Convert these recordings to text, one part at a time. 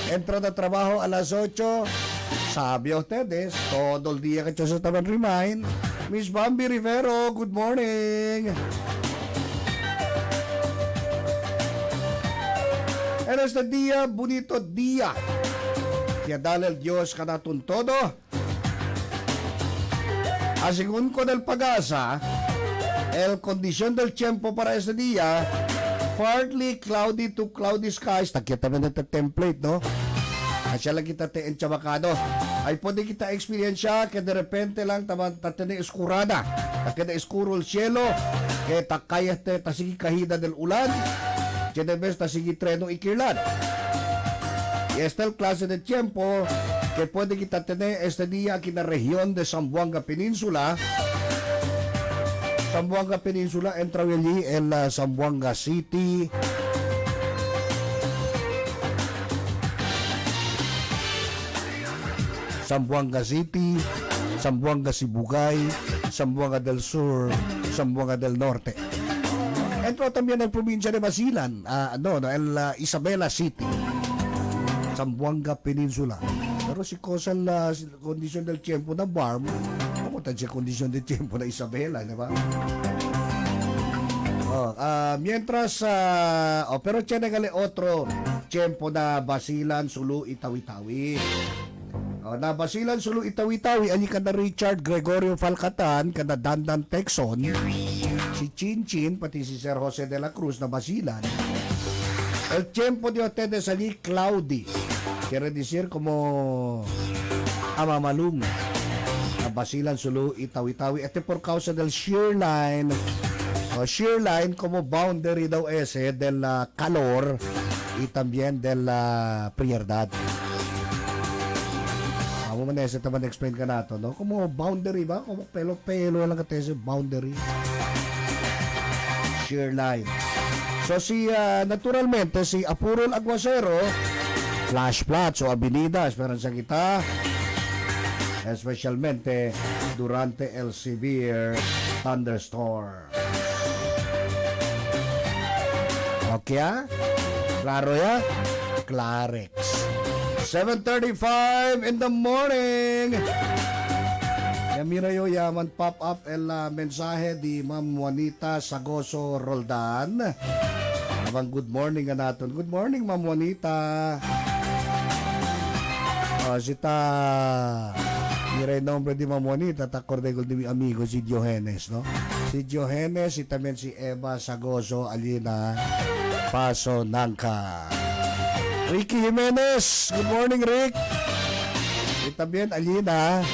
Entro de trabajo a las 8. Sabi a ustedes, todo el día que yo se estaban remind. Miss Bambi Rivero, good morning. En este día, bonito día. Que dale el Dios kanatun todo. Según con el pag-asa, el condición del tiempo para este día, partly cloudy to cloudy skies. Takita naman natin template, no? Asya lang kita te enchabakado. Ay pwede kita experience que de repente lang tatene eskurada. Takita escuro el cielo. Que takaya te tasigi kahida del ulan. Que de vez tasigi treno ikirlan. Y esta el clase de tiempo que puede kita tener este día aquí en la región de Zamboanga Peninsula. Zamboanga Peninsula entra allí en la Zamboanga City. Zamboanga City, Zamboanga Sibugay, Zamboanga del Sur, Zamboanga del Norte. Entró también en provincia de Basilan, en la Isabela City, Zamboanga Peninsula. Pero si cosa la kondisyon del tiempo na warm, ¿cómo tan siya kondisyon del tiempo na Isabela, di ba? Mientras, pero tiene otro tiempo na Basilan, Sulu, Itawi-Tawi. Na Basilan, Sulu, Itawi-Tawi, ani kada Richard Gregorio Falcatan, kada Dandan Texon, si Chinchin, pati si Sir Jose de la Cruz na Basilan. El tiempo de ustedes allí cloudy. Quiere decir como amamalum. Na Basilan, Sulu, Itawi-Tawi. Este por causa del shear line. Shear line como boundary daw ese del calor y también de la frialdad. Vamos a ese también explain ka na to, no? Como boundary ba? Como pelo-pelo lang ka ese boundary. Shear line. So naturalmente si apuro el aguacero, flash floods o avenidas, esperanza kita, especialmente durante el severe thunderstorm. Okay, Claro ya? Clarex. 7:35 in the morning. Mira yo yaman pop up el mensaje di Ma'am Juanita Sagoso Roldan. Abang good morning naton. Good morning Ma'am Juanita. Sita mira el nombre di Ma'am Juanita, t'accordé con mi amigo si Diogenes, no? Si Diogenes y también si Eva Sagoso Alina Paso Nangka. Ricky Jimenez, good morning Rick. Y también Alina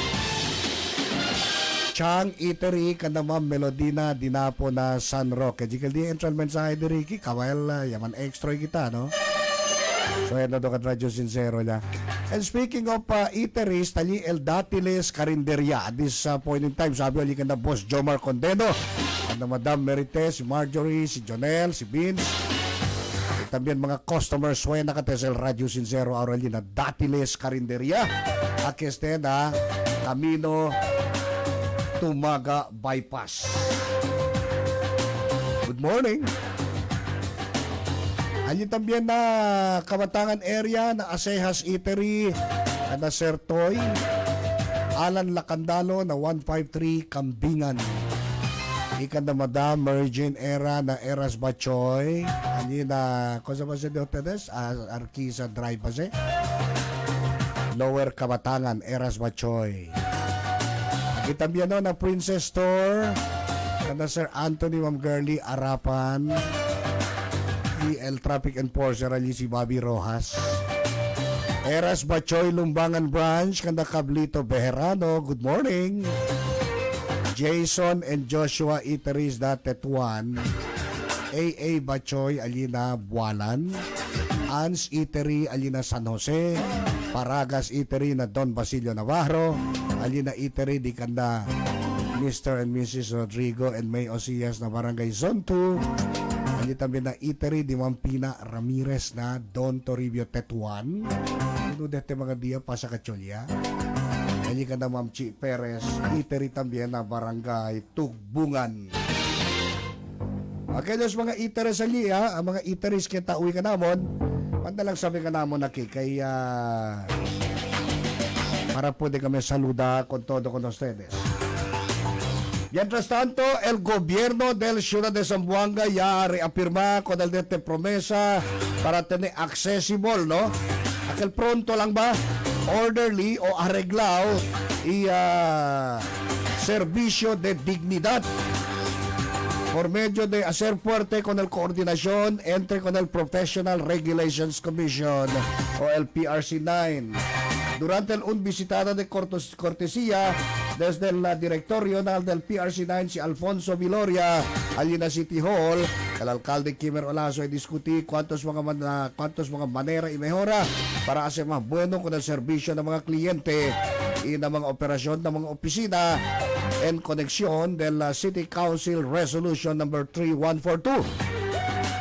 Chang Eatery, kanda Ma'am Melodina Dinapo na San Roque. Jikal di entral mensahe di Ricky, kawal yaman extra kita, no? So yan na do ka radyo sincero niya. And speaking of eateries, tali El Datiles Carinderia. At this point in time, sabi ali kanda Boss Jomar Condeno, kanda Madam Merites, si Marjorie, si Jonel, si Vince. También mga customers suena ka tesel Radio Sincero Aureli na Datiles Carinderia. Aquí este na Camino Tumaga Bypass. Good morning. Allí también na Kabatangan area na Asejas Eatery na Sertoy. Alan Lacandalo na 153 Kambingan. Ikan na Madam Mergin Era na Eras Bachoy. Ani na cosa ba siya de ustedes? Arquisa Drive ba siya? Lower Kabatangan, Eras Bachoy. Itambiano na Princess Store. Kana Sir Anthony Ma'am Girlie Arapan. El Traffic Enforcer ali si Bobby Rojas. Eras Bachoy Lumbangan Branch. Kanda Cablito Bejerano. Good morning. Jason and Joshua Eateries na Tetuan. AA Bachoy Alina Bualan. Ans Eatery Alina San Jose. Paragas Eatery na Don Basilio Navarro. Alina Eatery di kanda Mr. and Mrs. Rodrigo and May Osias na Barangay Zone 2. Ali también na Eatery di Mampina Ramirez na Don Toribio Tetuan. Ito dete mga dia pa sa Kacholya. Ali ka na Ma'am Chi Perez, Eatery también na Barangay Tugbungan. Okay, dos mga eateries ali, ang mga eateries kita uwi ka namon. Mandalang sabi ka namo na kay para puede kami saluda con todo con ustedes. Mientras tanto, el gobierno del Ciudad de Zamboanga ya reafirma con el de promesa para tener accessible, ¿no? Aquel pronto lang ba, orderly o arreglado y servicio de dignidad por medio de hacer fuerte con el coordinación entre con el Professional Regulations Commission o el PRC9. Durante un visitada de cortesía desde el directorio del PRC9 si Alfonso Viloria allí na City Hall, el alcalde Kimer Olaso ay diskuti cuántos mga manera y mejora para hacer más bueno con el servicio ng mga kliyente y ng mga operasyon ng mga opisina en conexión del City Council Resolution number 3142.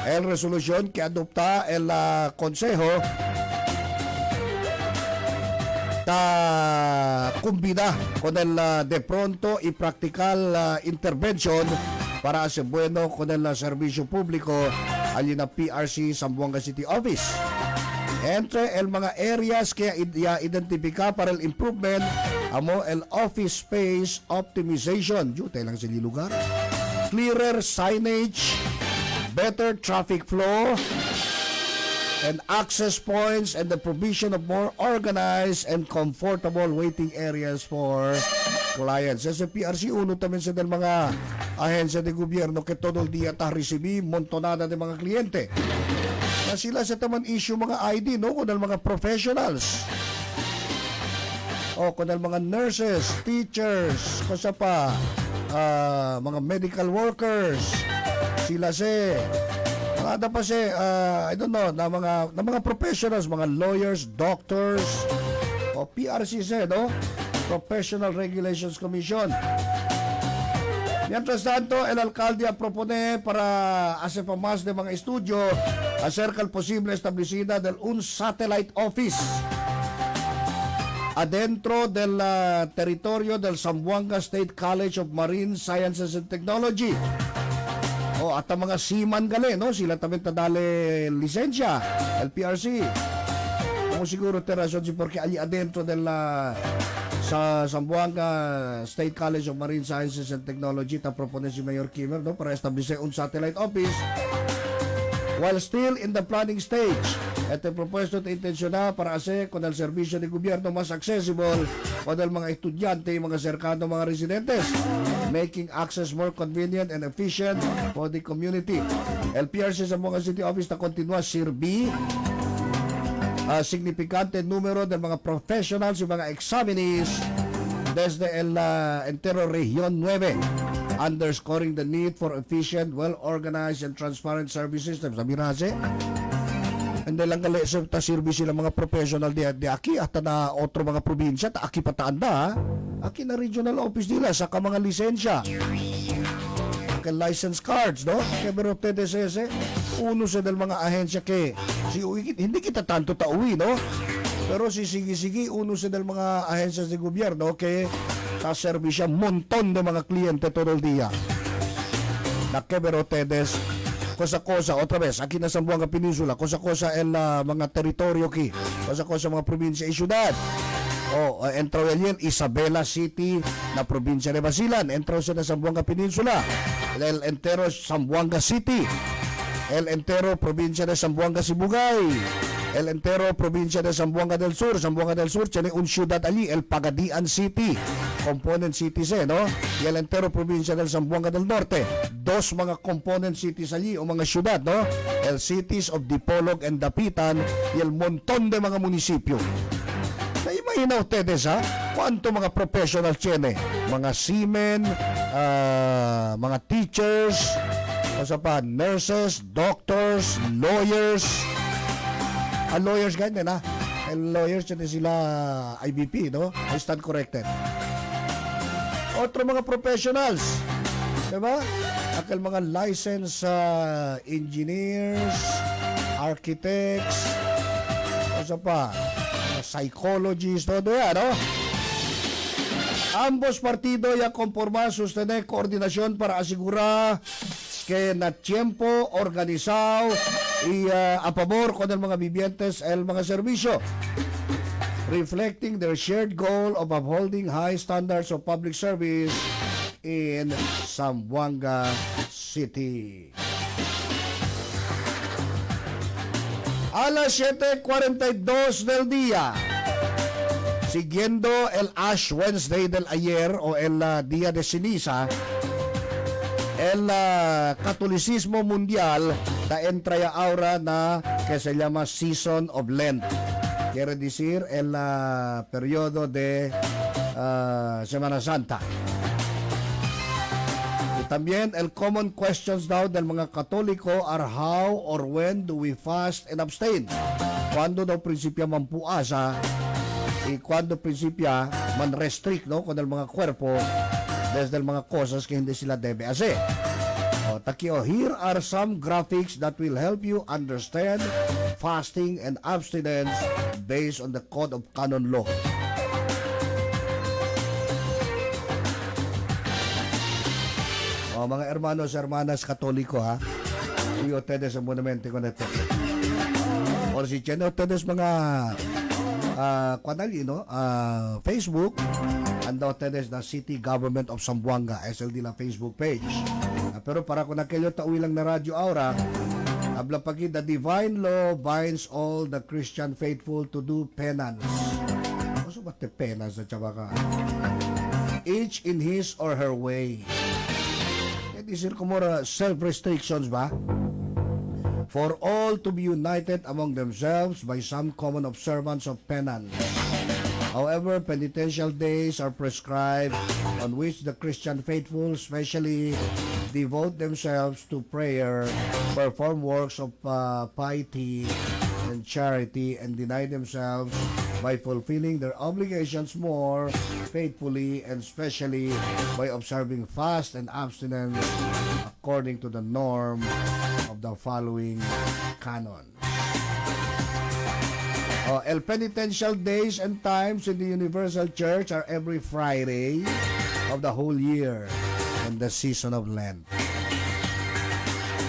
El resolution que adopta el Consejo combina con el de pronto y practical intervention para hacer bueno con el servicio público allí na PRC Zamboanga City Office. Entre el mga areas que identifica para el improvement amo el office space optimization, jutay lang sila lugar, clearer signage, better traffic flow, and access points and the provision of more organized and comfortable waiting areas for clients. Sa PRC, uno tamin sa del mga ahensya de gobyerno que todo el día ta recibi montonada de mga kliyente. Na sila sa taman issue mga ID, no? Kung mga professionals. O kung mga nurses, teachers, kasi pa, mga medical workers, sila ada pa I don't know, na mga professionals, mga lawyers, doctors, o PRC no? Professional Regulations Commission. Mientras tanto, el alcalde propone para hacer pa más de mga estudio acerca del posible establecida del un satellite office adentro del territorio del Zamboanga State College of Marine Sciences and Technology. O at ang mga seaman gali, no? Sila tamin tadale lisensya, LPRC. Kung siguro terasyon si porque ali adentro sa Zamboanga State College of Marine Sciences and Technology ta propone si Mayor Kimmer, no? Para establisir un satellite office while still in the planning stage. Ito propuesto at intensyon para hacer con el servicio de gobierno mas accessible con el mga estudyante, mga cercano, mga residentes, making access more convenient and efficient for the community. El PRC sa mga city office na continua sirbi significante número ng mga professionals y mga examinees desde el entero Region 9, underscoring the need for efficient, well-organized and transparent service systems. Sabi na hindi lang gali ta service sila mga professional di aki at na otro mga probinsya ta aki pataanda aki na regional office nila sa mga lisensya kay license cards, no? Kaya pero TDSS uno sa del mga ahensya ke hindi kita tanto tauwi, no? Pero sige uno sa del mga ahensya sa gobyerno ke ta servisya monton de mga kliyente todo el día na pero TDS cosa otra vez aquí na Zamboanga Peninsula, cosa el mga teritoryo ki, cosa mga probinsya y ciudad. Entro yan Isabela City na probinsya de Basilan, entro sa Zamboanga Peninsula, el entero Zamboanga City, el entero probinsya de Zamboanga Sibugay, el entero probinsya de Zamboanga del Sur tiene un ciudad allí, el Pagadian City, component cities no? Y el entero probinsya del Zamboanga del Norte, dos mga component cities allí o mga ciudad, no? El cities of Dipolog and Dapitan y el montón de mga munisipyo. Na-imagina ustedes, Kuanto mga professionals tiene? Mga seamen, mga teachers, nurses, doctors, lawyers. Lawyers ganyan, lawyers yun sila IBP, no? I stand corrected. Otro mga professionals, diba? Akal mga licensed engineers, architects, psychologists, todo yan, no? Ambos partidos ya conforman sostener coordinación para asegurar que na tiempo organizado a pabor con el mga vivientes el mga serbisyo, reflecting their shared goal of upholding high standards of public service in Zamboanga City. Alas 7:42 del día, siguiendo el Ash Wednesday del ayer o el Día de Ceniza, el Catolicismo Mundial entra ya ahora na que se llama Season of Lent. Quiere decir el periodo de Semana Santa. También el common questions daw del mga Katoliko are how or when do we fast and abstain? Cuando daw prinsipya man puasa y cuando prinsipya man restrict no con el mga cuerpo desde el mga cosas que hindi sila debe hacer. Takio, here are some graphics that will help you understand fasting and abstinence based on the Code of Canon Law. Mga hermanos, hermanas Katoliko, ha? Si ustedes monumento con esto. O si tienen ustedes mga Facebook, anda ustedes na City Government of Zamboanga, SLD na Facebook page. Pero para kung nakelyo tauwi lang na radyo aura, habla pagi, the divine law binds all the Christian faithful to do penance. Also, ba't the penance na tsaba ka? Each in his or her way. Isir ko more self-restrictions ba? For all to be united among themselves by some common observance of penance. However, penitential days are prescribed on which the Christian faithful specially devote themselves to prayer, perform works of piety and charity, and deny themselves by fulfilling their obligations more faithfully, and especially by observing fast and abstinence according to the norm of the following canon. El penitential days and times in the Universal Church are every Friday of the whole year and the season of Lent.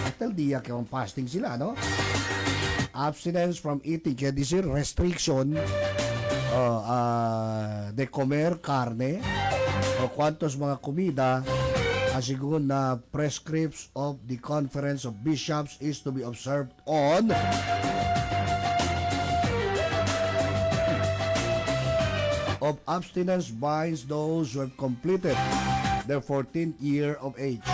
At el día que ang fasting sila, no? Abstinence from eating, kaya disir restriction de comer carne o cuantos mga komida asigun na prescripts of the Conference of Bishops is to be observed on of abstinence binds those who have completed their 14th year of age.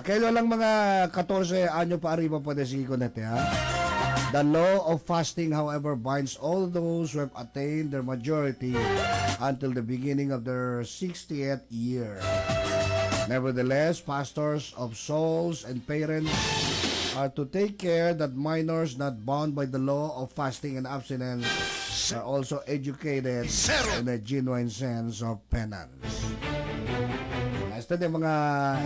Kailan lang mga 14 anyo pa arriba pwede sige ko nete, ha? The law of fasting, however, binds all those who have attained their majority until the beginning of their 60th year. Nevertheless, pastors of souls and parents are to take care that minors not bound by the law of fasting and abstinence are also educated in a genuine sense of penance. Ito din mga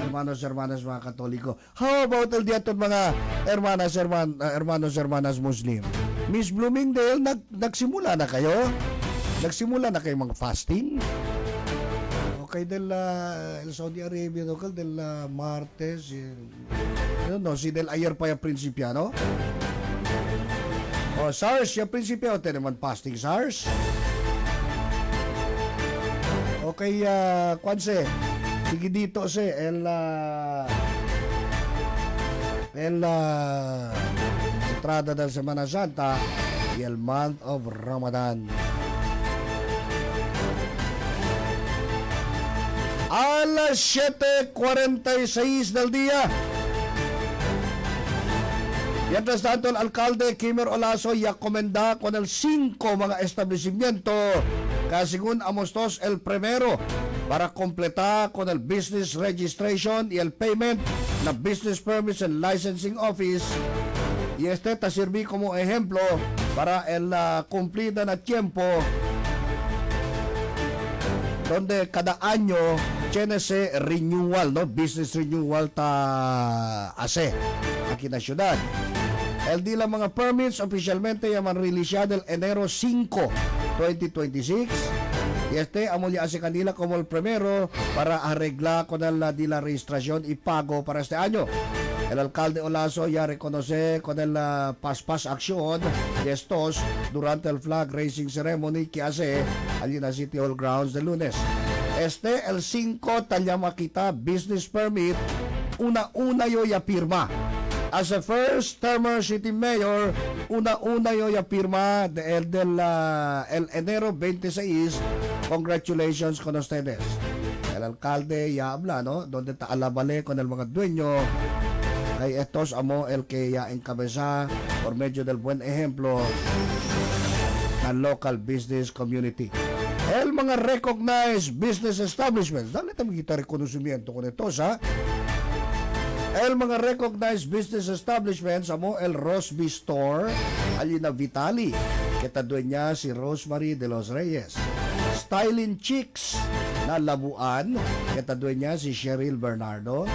hermanos, mga Katoliko. How about el día mga hermanos, Muslim? Miss Bloomingdale, nagsimula na kayo? Nagsimula na kayo mga fasting? Okay, del Saudi Arabia, local del Martes, si del ayer pa yung principiano? O SARS, yung principiano, naman fasting SARS? Okay, Kwanse, sige dito si entrada del Semana Santa y el month of Ramadan. Alas 7:46 del día. Mientras tanto, el alcalde Kimer Olaso ya comenda con el 5 mga establecimiento según amustos el primero para completar con el business registration y el payment na business permits and licensing office. Y este te sirve como ejemplo para el cumplida na tiempo donde cada año tiene ese renewal, no? Business renewal ta hace aquí na ciudad. El di lang mga permits oficialmente yaman release del enero 5, 2026. Y amo ya hace kanila como el primero para arreglar con la registración y pago para este año. El alcalde Olaso ya reconoce con el paspas acción de estos durante el flag raising ceremony que hace allí en City Hall grounds de lunes. El 5 tanya makita business permit una yo ya firma. As a first termer city mayor, una yo ya firma el enero 26. Congratulations con ustedes. El alcalde ya habla, ¿no? Donde alabale con el mga dueño. Ay estos amo el que ya encabeza por medio del buen ejemplo ng local business community. El mga recognized business establishments. Dali tayo kita rekonocimiento con ito sa el mga recognized business establishments amo el Rosby Store Alina Vitali kita dueña si Rosemary de los Reyes. Styling Chicks na Labuan kita dueña si Cheryl Bernardo.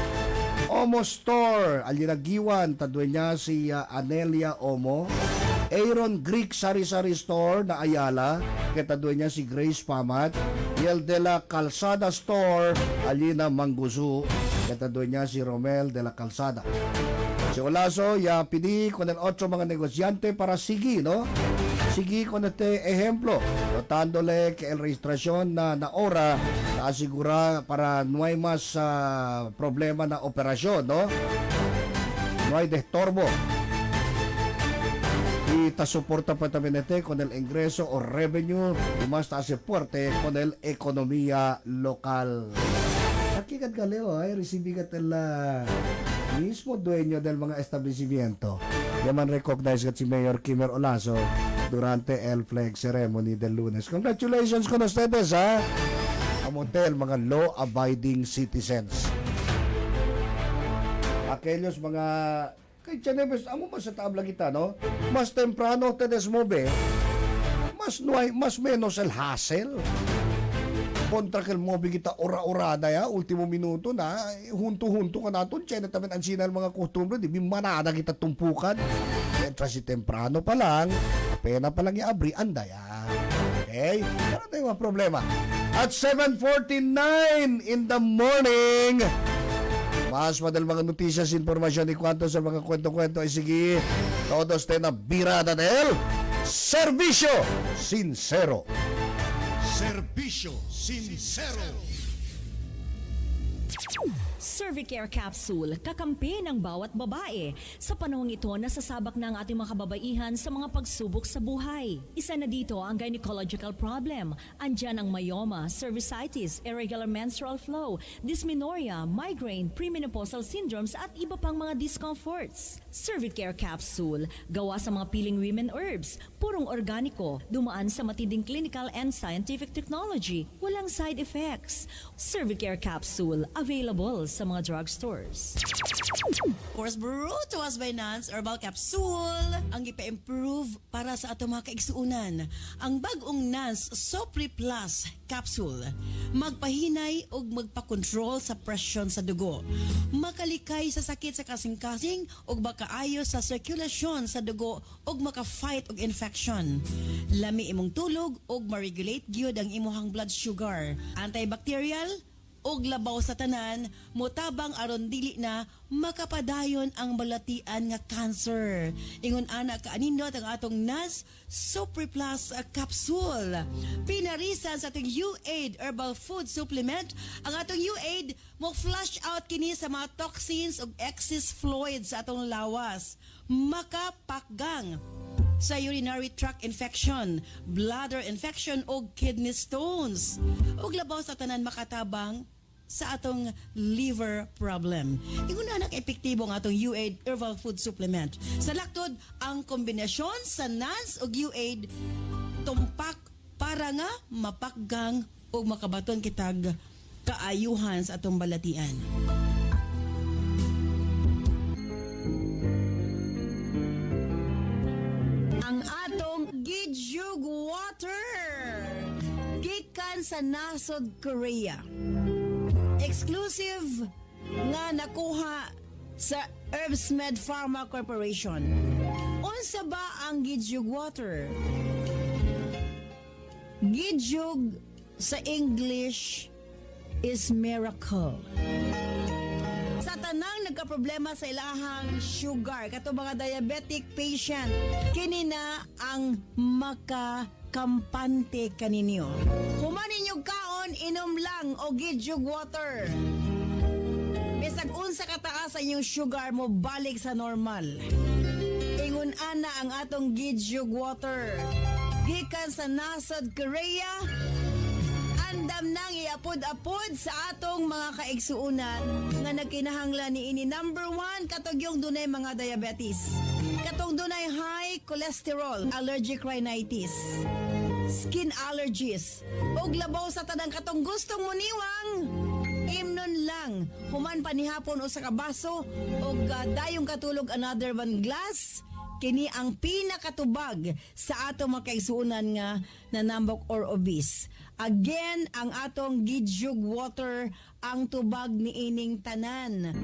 Omo Store Alina Giwan tadueña si Anelia Omo. Aaron Greek Sari-Sari Store na Ayala, kataduan niya si Grace Pamat. Yel de la Calzada Store, Alina Manguzu, kataduan niya si Romel de la Calzada. Si Olaso, ya pidi con el 8 mga negosyante para sigi, no? Sigi con este ejemplo, notándole que el registrasyon na ora na asigura para no hay más problema na operasyon, no? No hay destorbo. Y ta soporta pa también con el ingreso o revenue y más ta hace fuerte con el economía local. Aquí kat galeo ay recibigat el mismo dueño del mga establecimiento. Yaman recognize kat si Mayor Kimer Olaso durante el flag ceremony del lunes. Congratulations con ustedes ha. Amontel mga law-abiding citizens. Aquellos mga kay Chanebes, amo mas sa tabla kita, no? Mas temprano te desmove, mas menos el hassle. Kontra kel mobi kita ora-orada ya, ultimo minuto na, hunto-hunto ka naton, chene tamen ang sinal mga kustumbre, di manada kita tumpukan. Entra si temprano pa lang, pena pa lang i-abri, anda ya. Okay? Para tayong mga problema. At 7:49 in the morning, mas madal mga noticias, informasyon y kwanto sa mga kwento-kwento ay sige, todos tayo na birada del Servisyo Sincero. Servisyo Sincero. Cervicare Capsule, kakampi ng bawat babae. Sa panahong ito, nasasabak na ang ating mga kababaihan sa mga pagsubok sa buhay. Isa na dito ang gynecological problem. Andyan ang myoma, cervicitis, irregular menstrual flow, dysmenorrhea, migraine, premenopausal syndromes at iba pang mga discomforts. Cervicare Capsule, gawa sa mga piling women herbs, purong organiko, dumaan sa matinding clinical and scientific technology, walang side effects. Cervicare Capsule, available sa mga drugstores. Course brew to us by Nance Herbal Capsule ang ipa-improve para sa ato mga kaigsuunan. Ang bagong Nance Sopri Plus Capsule magpahinay og magpa-control sa presyon sa dugo, makalikay sa sakit sa kasing-kasing og makaayo sa sirkulasyon sa dugo og maka-fight og infection, lami imong tulog og ma-regulate gyud ang imuhang blood sugar, antibacterial og labaw sa tanan, mutabang aron dili na makapadayon ang balatian nga cancer. Ingon ana kaanindot ang atong NAS Super Plus Capsule. Pinarisan sa atong U-Aid Herbal Food Supplement, ang atong U-Aid mo flush out kini sa mga toxins ug excess fluids sa atong lawas. Makapakgang sa urinary tract infection, bladder infection o kidney stones. Ug labaw sa tanan makatabang sa atong liver problem. Ingon na epektibo ang atong U-Aid Herbal Food Supplement. Sa laktod, ang kombinasyon sa NAS o U-Aid tumpak para nga mapakgang o makabaton kitag kaayuhan sa atong balatian. Ang atong Gijuk Water gikan sa nasod Korea. Exclusive nga nakuha sa Herbsmed Pharma Corporation. Unsa ba ang Gijuk Water? Gijuk sa English is miracle. Sa tanang nagka-problema sa ilahang sugar, kato mga diabetic patient, kini na ang makakampante kaninyo. Human ninyo kaon, inom lang o gidyog water. Bisag unsa kataas ang inyong sugar mo, balik sa normal. Ingon ana ang atong gidyog water. Gikan sa nasod Korea, andam nang iapod-apod sa atong mga kaigsuunan nga nagkinahanglan ni ini. Number 1, katong yung dunay mga diabetes. Katong dunay high cholesterol, allergic rhinitis, skin allergies, ug labaw sa tanang katong gustong muniwang. Imnon lang, human panihapon o sa kabaso, o dayong katulog another one glass. Kini ang pinakatubag sa atong mga kaigsuunan nga nanambok or obese. Again, ang atong gidyog water ang tubag ni ining tanan.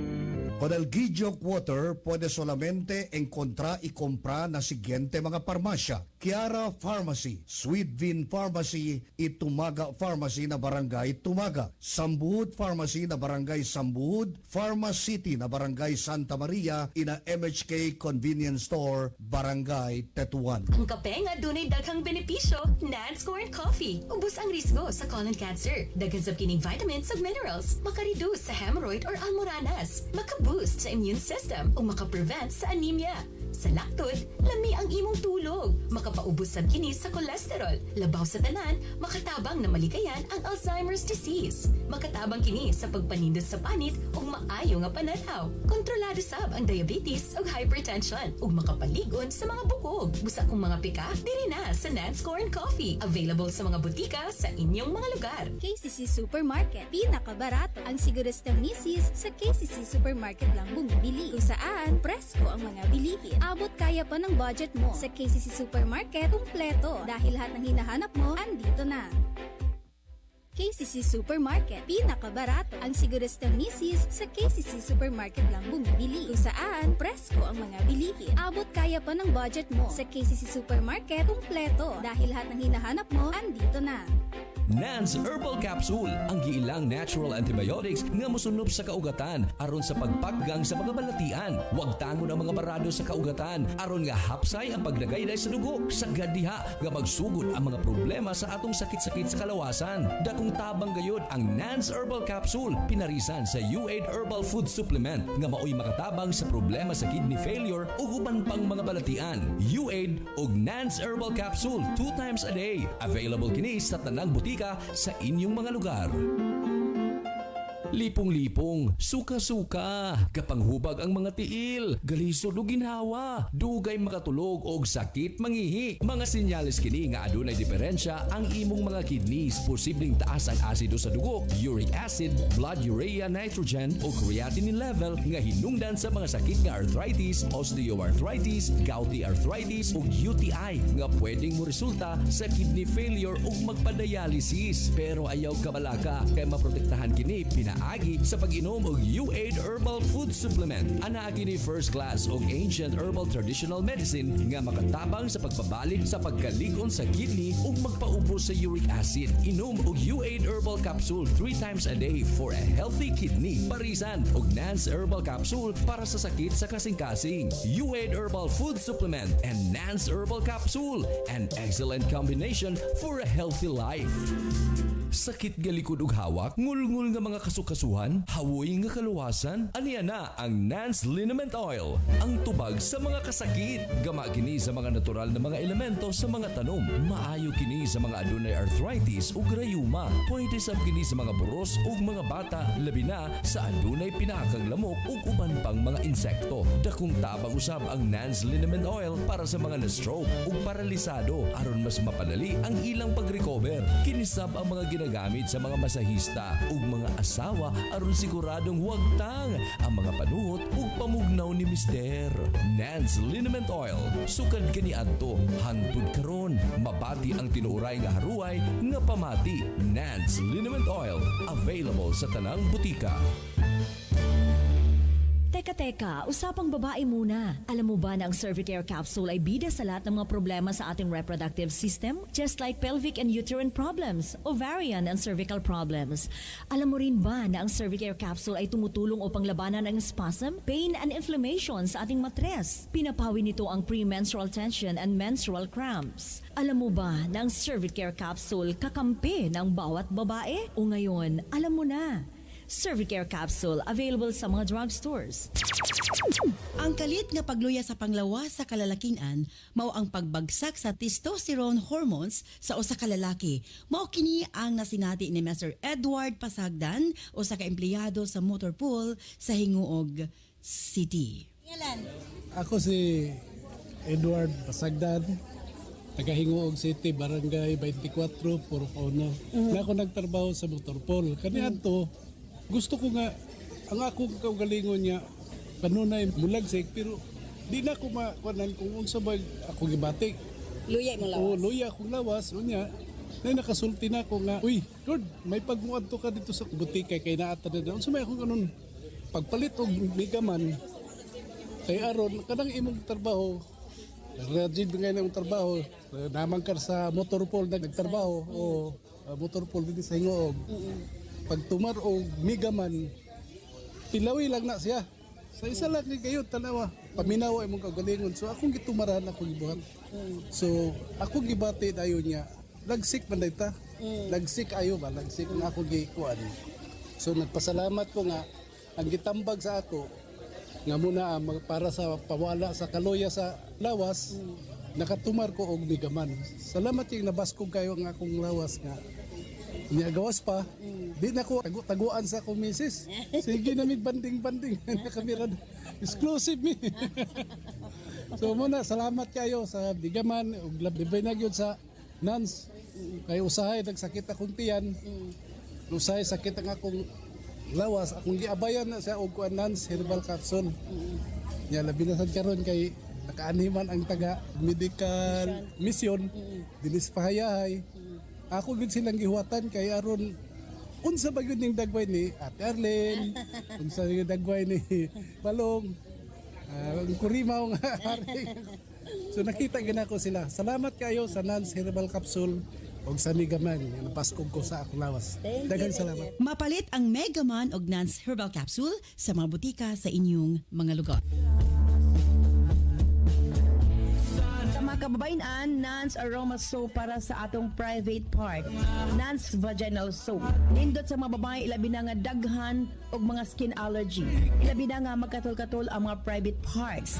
Con el Gidyok Water puede solamente encontrar y comprar na siguiente mga parmasya: Kiara Pharmacy, Sweet Bean Pharmacy, Itumaga Pharmacy na Barangay Tumaga, Sambuud Pharmacy na Barangay Sambuud, Pharmacity na Barangay Santa Maria, ina MHK Convenience Store, Barangay Tetuan. Ang kape nga dunay daghang benepisyo, Nance Corn Coffee. Ubos ang risgo sa colon cancer. Daghan sa kining vitamins ug minerals, makareduce sa hemorrhoid or almoranas, makaboost sa immune system o makaprevent sa anemia. Sa laktod, lami ang imong tulog, makapaubos sa kini sa kolesterol, labaw sa tanan, makatabang na malikayan ang Alzheimer's disease. Makatabang kini sa pagpanindot sa panit o maayo nga pananaw. Kontrolado sab ang diabetes o hypertension ug makapaligon sa mga bukog. Busa kong mga pika, diri na sa Nance Corn Coffee. Available sa mga butika sa inyong mga lugar. KCC Supermarket. Pinakabarato ang siguristang misis sa KCC Supermarket lang bumibili. Kung saan, presko ang mga bilihin. Abot kaya pa ng budget mo. Sa KCC Supermarket, kumpleto. Dahil lahat ng hinahanap mo, andito na. KCC Supermarket. Pinakabarato ang siguristang misis sa KCC Supermarket lang bumibili. Kung saan, presko ang mga bilihin. Abot kaya pa ng budget mo. Sa KCC Supermarket, kumpleto. Dahil lahat ng hinahanap mo, andito na. Nance Herbal Capsule, ang giilang natural antibiotics nga mosunop sa kaugatan aron sa pagpaggang sa mga balatian. Huwag tangon ang mga barado sa kaugatan aron nga hapsay ang pagdagayday sa dugo. Sagad diha nga magsugod ang mga problema sa atong sakit-sakit sa kalawasan. Dakong tabang gayud ang Nance Herbal Capsule, pinarisan sa U8 Herbal Food Supplement nga maoy makatabang sa problema sa kidney failure ug uban pang mga balatian. U8 ug Nance Herbal Capsule 2 times a day. Available kini sa tanang butika sa inyong mga lugar. Lipong-lipong, suka-suka, kapanghubag ang mga tiil, galisod o ginhawa, dugay makatulog og sakit mangihi. Mga senyales kini nga adunay diferensya ang imong mga kidneys, posibleng taas ang asido sa dugo, uric acid, blood urea nitrogen o creatinine level nga hinungdan sa mga sakit nga arthritis, osteoarthritis, gouty arthritis ug UTI nga pwedeng mo resulta sa kidney failure ug magpa-dialysis. Pero ayaw kabalaka kay maprotektahan kini agi sa pag-inom og U8 Herbal Food Supplement. Ana kini first class og ancient herbal traditional medicine nga makatabang sa pagbabalik sa pagkalig-on sa kidney ug magpaubos sa uric acid. Inom og U8 Herbal Capsule 3 times a day for a healthy kidney. Parisan og Nance Herbal Capsule para sa sakit sa kasing-kasing. U8 Herbal Food Supplement and Nance Herbal Capsule, an excellent combination for a healthy life. Sakit galikod ug hawak, ngul-ngul nga mga kasukasuhan, hawoy nga kaluwasan, aniya na ang Nance Liniment Oil. Ang tubag sa mga kasakit, gama kini sa mga natural na mga elemento sa mga tanom. Maayo kini sa mga adunay arthritis ug rayuma. Pwede sab kini sa mga buros ug mga bata, labi na sa adunay pinakang lamok ug uban pang mga insekto. Dakong tabang usab ang Nance Liniment Oil para sa mga na-stroke ug paralisado aron mas mapadali ang ilang pag-recover. Kinisab ang mga ginagamit sa mga masahista ug mga asawa aron siguradong wagtang ang mga panuhot ug pamugnaw ni Mister. Nance Liniment Oil, sukad kani adto hangtod karon, mabati ang tinuuray nga haruay nga pamati. Nance Liniment Oil, available sa tanang butika. Teka Teka, usapang babae muna. Alam mo ba na ang Cervicare capsule ay bida sa lahat ng mga problema sa ating reproductive system? Just like pelvic and uterine problems, ovarian and cervical problems. Alam mo rin ba na ang Cervicare capsule ay tumutulong upang labanan ang spasm, pain and inflammation sa ating matres? Pinapawi nito ang premenstrual tension and menstrual cramps. Alam mo ba na ang Cervicare capsule kakampi ng bawat babae? O ngayon, alam mo na. Cervicare capsule available sa mga drugstores. Ang kalit nga pagluya sa panglawas sa kalalakian mao ang pagbagsak sa testosterone hormones sa usa ka lalaki. Mao kini ang nasinati ni Mr. Edward Pasagdan, usa ka empleyado sa motor pool sa Hinguog City. Ako si Edward Pasagdan, taga Hinguog City, Barangay 24, Purok-Ono. Na ako nagtrabaho sa motor pool. Kaniadto, gusto ko nga, ang akong kaugalingon niya, kanunay mulagsik, pero di na ako makuanan kung unsa ba ako gibatik. Luya mo O luya akong lawas, unya, na nakasulti na ako nga, uy, Lord, may pagmuadto ka dito sa butika kay naata na doon. Unsa may akong kanon, pagpalit og bigaman, kay aron kanang imong trabaho, rajid nga imong trabaho, naman ka sa motor pool nagtrabaho o motor pool dito sa Hingoog. Pag tumar og migaman, pilawi lang na siya. Sa isa lang ni kayo tanawa, paminawa imong kagalingon. So akong gitumaran akong gibuhat. So ako gibati dayon niya. Lagsik man dayta. Lagsik ayo ba, lagsik nga ako gikuan. So nagpasalamat ko nga ang gitambag sa ako nga muna para sa pawala sa kaloya sa lawas, nakatumar ko og migaman. Salamat yung nabaskog kayo ang akong lawas nga niyagawas pa. Di na ko taguan sa akong misis. Sige na mig banding-banding. Nakamira. Exclusive mi. So muna, salamat kayo sa bigaman. Ug labdibay na gyud sa nuns. Kay usahay nagsakit akong tiyan. Usahay sakit ang akong lawas. Akong giabayan na sa og kuan nuns herbal capsule. Nya labi na sad karon kay nakaaniman ang taga medical mission dinis pahayahay. Ako gud silang gihuwatan kay aron unsa ba gyud ning dagway ni Ate Arlene, unsa gyud dagway ni Balong, ang kurimaw nga hari. So nakita gina ko sila. Salamat kayo sa Nans Herbal Capsule og sa Megaman nga napaskog ko sa akong lawas. Daghang salamat. Mapalit ang Megaman og Nance Herbal Capsule sa mga butika sa inyong mga lugar. Sa mga kababayan, Nance Aroma Soap para sa atong private part. Nance Vaginal Soap. Nindot sa mga babae, ilabi na nga daghan og mga skin allergy. Ilabi na nga magkatol-katol ang mga private parts.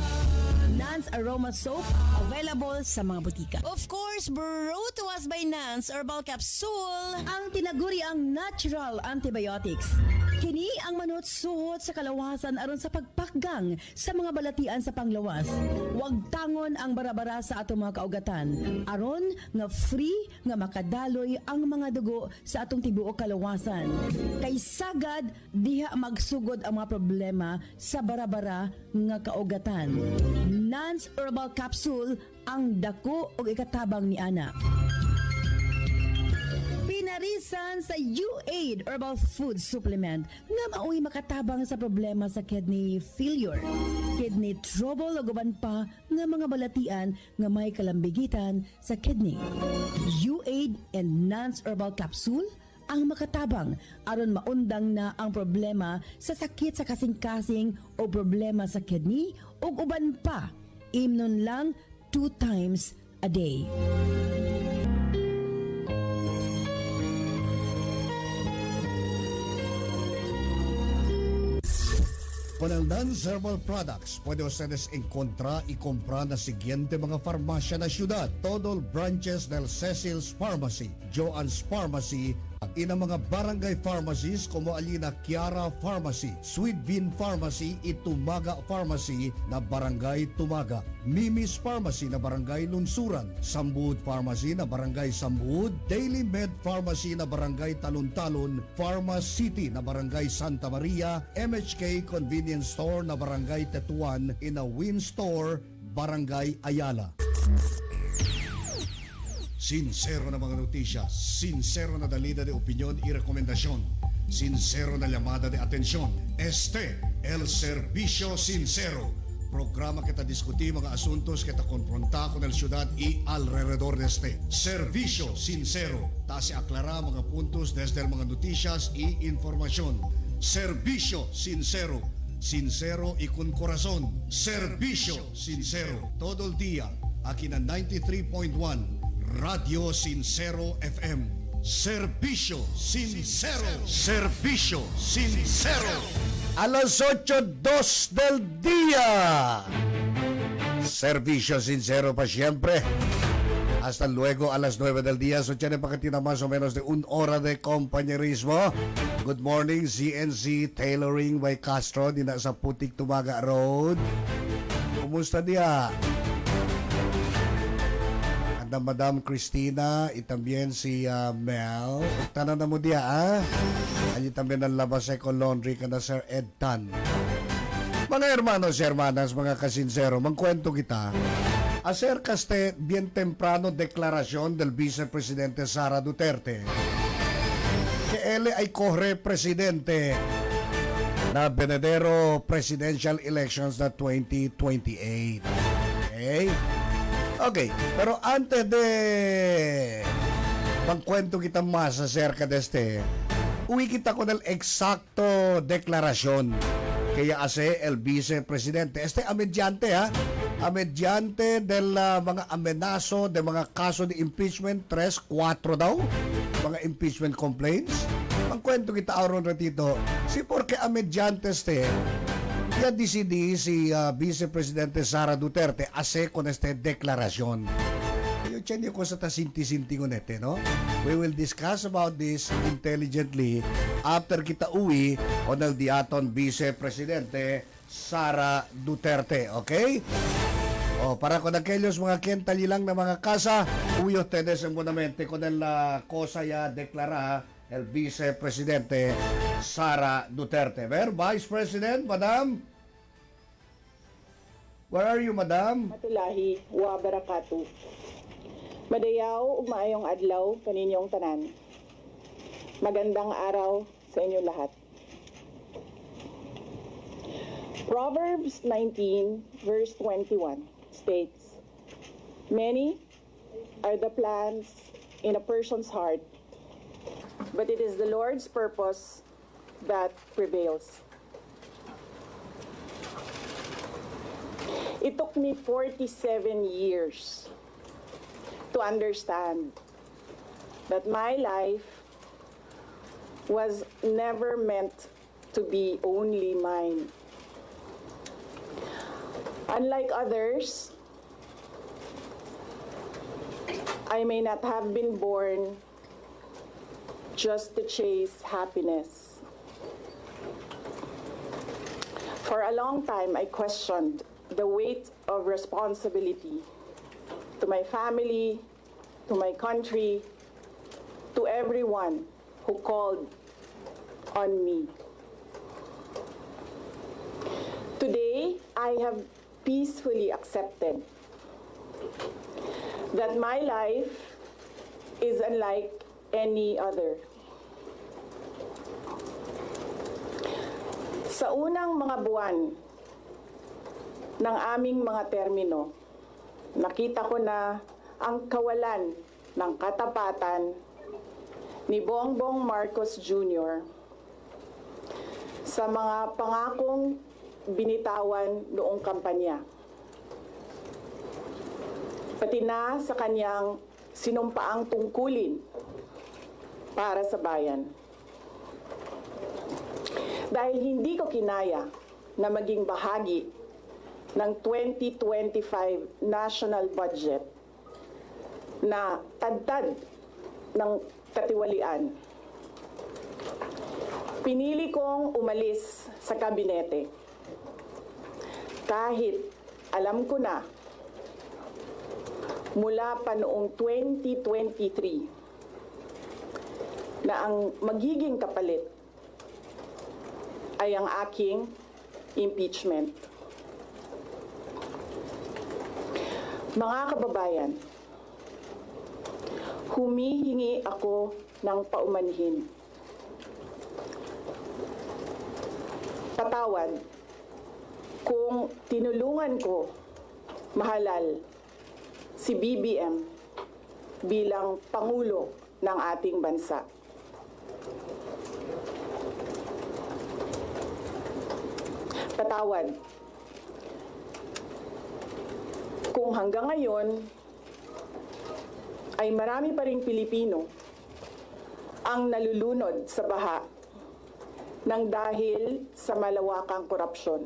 Nance Aroma Soap, available sa mga butika. Of course, brought to us by Nance Herbal Capsule. Ang tinaguri ang natural antibiotics. Kini ang manot suhot sa kalawasan aron sa pagpakgang sa mga balatian sa panglawas. Huwag tangon ang barabara sa atong mga kaugatan. Aron nga free nga makadaloy ang mga dugo sa atong tibuok kalawasan. Kay sagad diha magsugod ang mga problema sa barabara nga kaugatan. Nance Herbal Capsule ang dako og ikatabang ni ana. Pinarisan sa U-Aid Herbal Food Supplement nga maoy makatabang sa problema sa kidney failure, kidney trouble o guban pa nga mga balatian nga may kalambigitan sa kidney. U-Aid and Nance Herbal Capsule ang makatabang aron maundang na ang problema sa sakit sa kasing-kasing o problema sa kidney o uban pa. Imnon lang 2 times a day. Con el Nance Herbal Products, puede ustedes encontrar y comprar na siguiente mga farmasya na syudad. Total branches del Cecil's Pharmacy, Joann's Pharmacy, at inang mga barangay pharmacies como Alina Kiara Pharmacy, Sweet Bean Pharmacy, Itumaga Pharmacy na Barangay Tumaga, Mimi's Pharmacy na Barangay Lunsuran, Sambud Pharmacy na Barangay Sambud, Daily Med Pharmacy na Barangay Talon-Talon, Pharma City na Barangay Santa Maria, MHK Convenience Store na Barangay Tetuan, Ina Win Store, Barangay Ayala. Sincero na mga notisya, sincero na dalida de opinyon y rekomendasyon. sincero na llamada de atención. Este, el Servicio Sincero. Programa que ta discutir mga asuntos que ta konfronta con el ciudad y alrededor de este. Servicio Sincero. Ta se aclara mga puntos desde el mga noticias y información. Servicio Sincero. Sincero y con corazón. Servicio Sincero. Todo el día. Aquí na 93.1 Radio Sincero FM. Servicio Sincero. Servicio Sincero. Alas 8:02 del día. Servicio Sincero pa siempre. Hasta luego a las 9 del día. So tiene pa katina más o menos de 1 hora de compañerismo. Good morning, CNC Tailoring by Castro. Dina sa Putik Tumaga Road. Kumusta dia? Anda Madam Cristina y también si Mel. Tanan na mo dia, ah? Allí también ang labas con laundry ka na Sir Ed Tan. Mga hermanos y hermanas, mga kasinsero, magkwento kita. Acerca este bien temprano declaración del vicepresidente Sara Duterte que él ay corre-presidente na Benedero Presidential Elections na 2028. Okay, pero antes de magkwento kita más acerca de este, uwi kita con el exacto declaración que hace el vicepresidente. Este mediante mediante del mga amenazo de mga kaso de impeachment, 3, 4 daw, mga impeachment complaints. Magkwento kita aron ratito, si porque mediante este, ya decidí si vicepresidente Sara Duterte hace con este declaración. Yung chanyo ko sa tasinti-sinti ko nete, no? We will discuss about this intelligently after kita uwi on el diaton vicepresidente Sara Duterte, okay? O, para con aquellos mga kentali lang na mga casa, uwi ustedes monamente con el cosa ya deklara el vicepresidente Sara Duterte. Ver, Vice President, Madam? Where are you, Madam? Matulahi, wa barakatu. Madayaw, ug maayong adlaw kaninyong tanan. Magandang araw sa inyo lahat. Proverbs 19 verse 21 states, "Many are the plans in a person's heart, but it is the Lord's purpose that prevails." It took me 47 years to understand that my life was never meant to be only mine. Unlike others, I may not have been born just to chase happiness. For a long time, I questioned the weight of responsibility to my family, to my country, to everyone who called on me. Today, I have peacefully accepted that my life is unlike any other. Sa unang mga buwan ng aming mga termino, nakita ko na ang kawalan ng katapatan ni Bongbong Marcos Jr. sa mga pangakong binitawan noong kampanya. Pati na sa kanyang sinumpaang tungkulin para sa bayan. Dahil hindi ko kinaya na maging bahagi ng 2025 national budget na tadtad ng katiwalian, pinili kong umalis sa kabinete. Kahit alam ko na mula pa noong 2023 na ang magiging kapalit ay ang aking impeachment. Mga kababayan, humihingi ako ng paumanhin. Patawad kung tinulungan ko mahalal si BBM bilang Pangulo ng ating bansa. Patawad kung hanggang ngayon ay marami pa ring Pilipino ang nalulunod sa baha ng dahil sa malawakang korupsyon.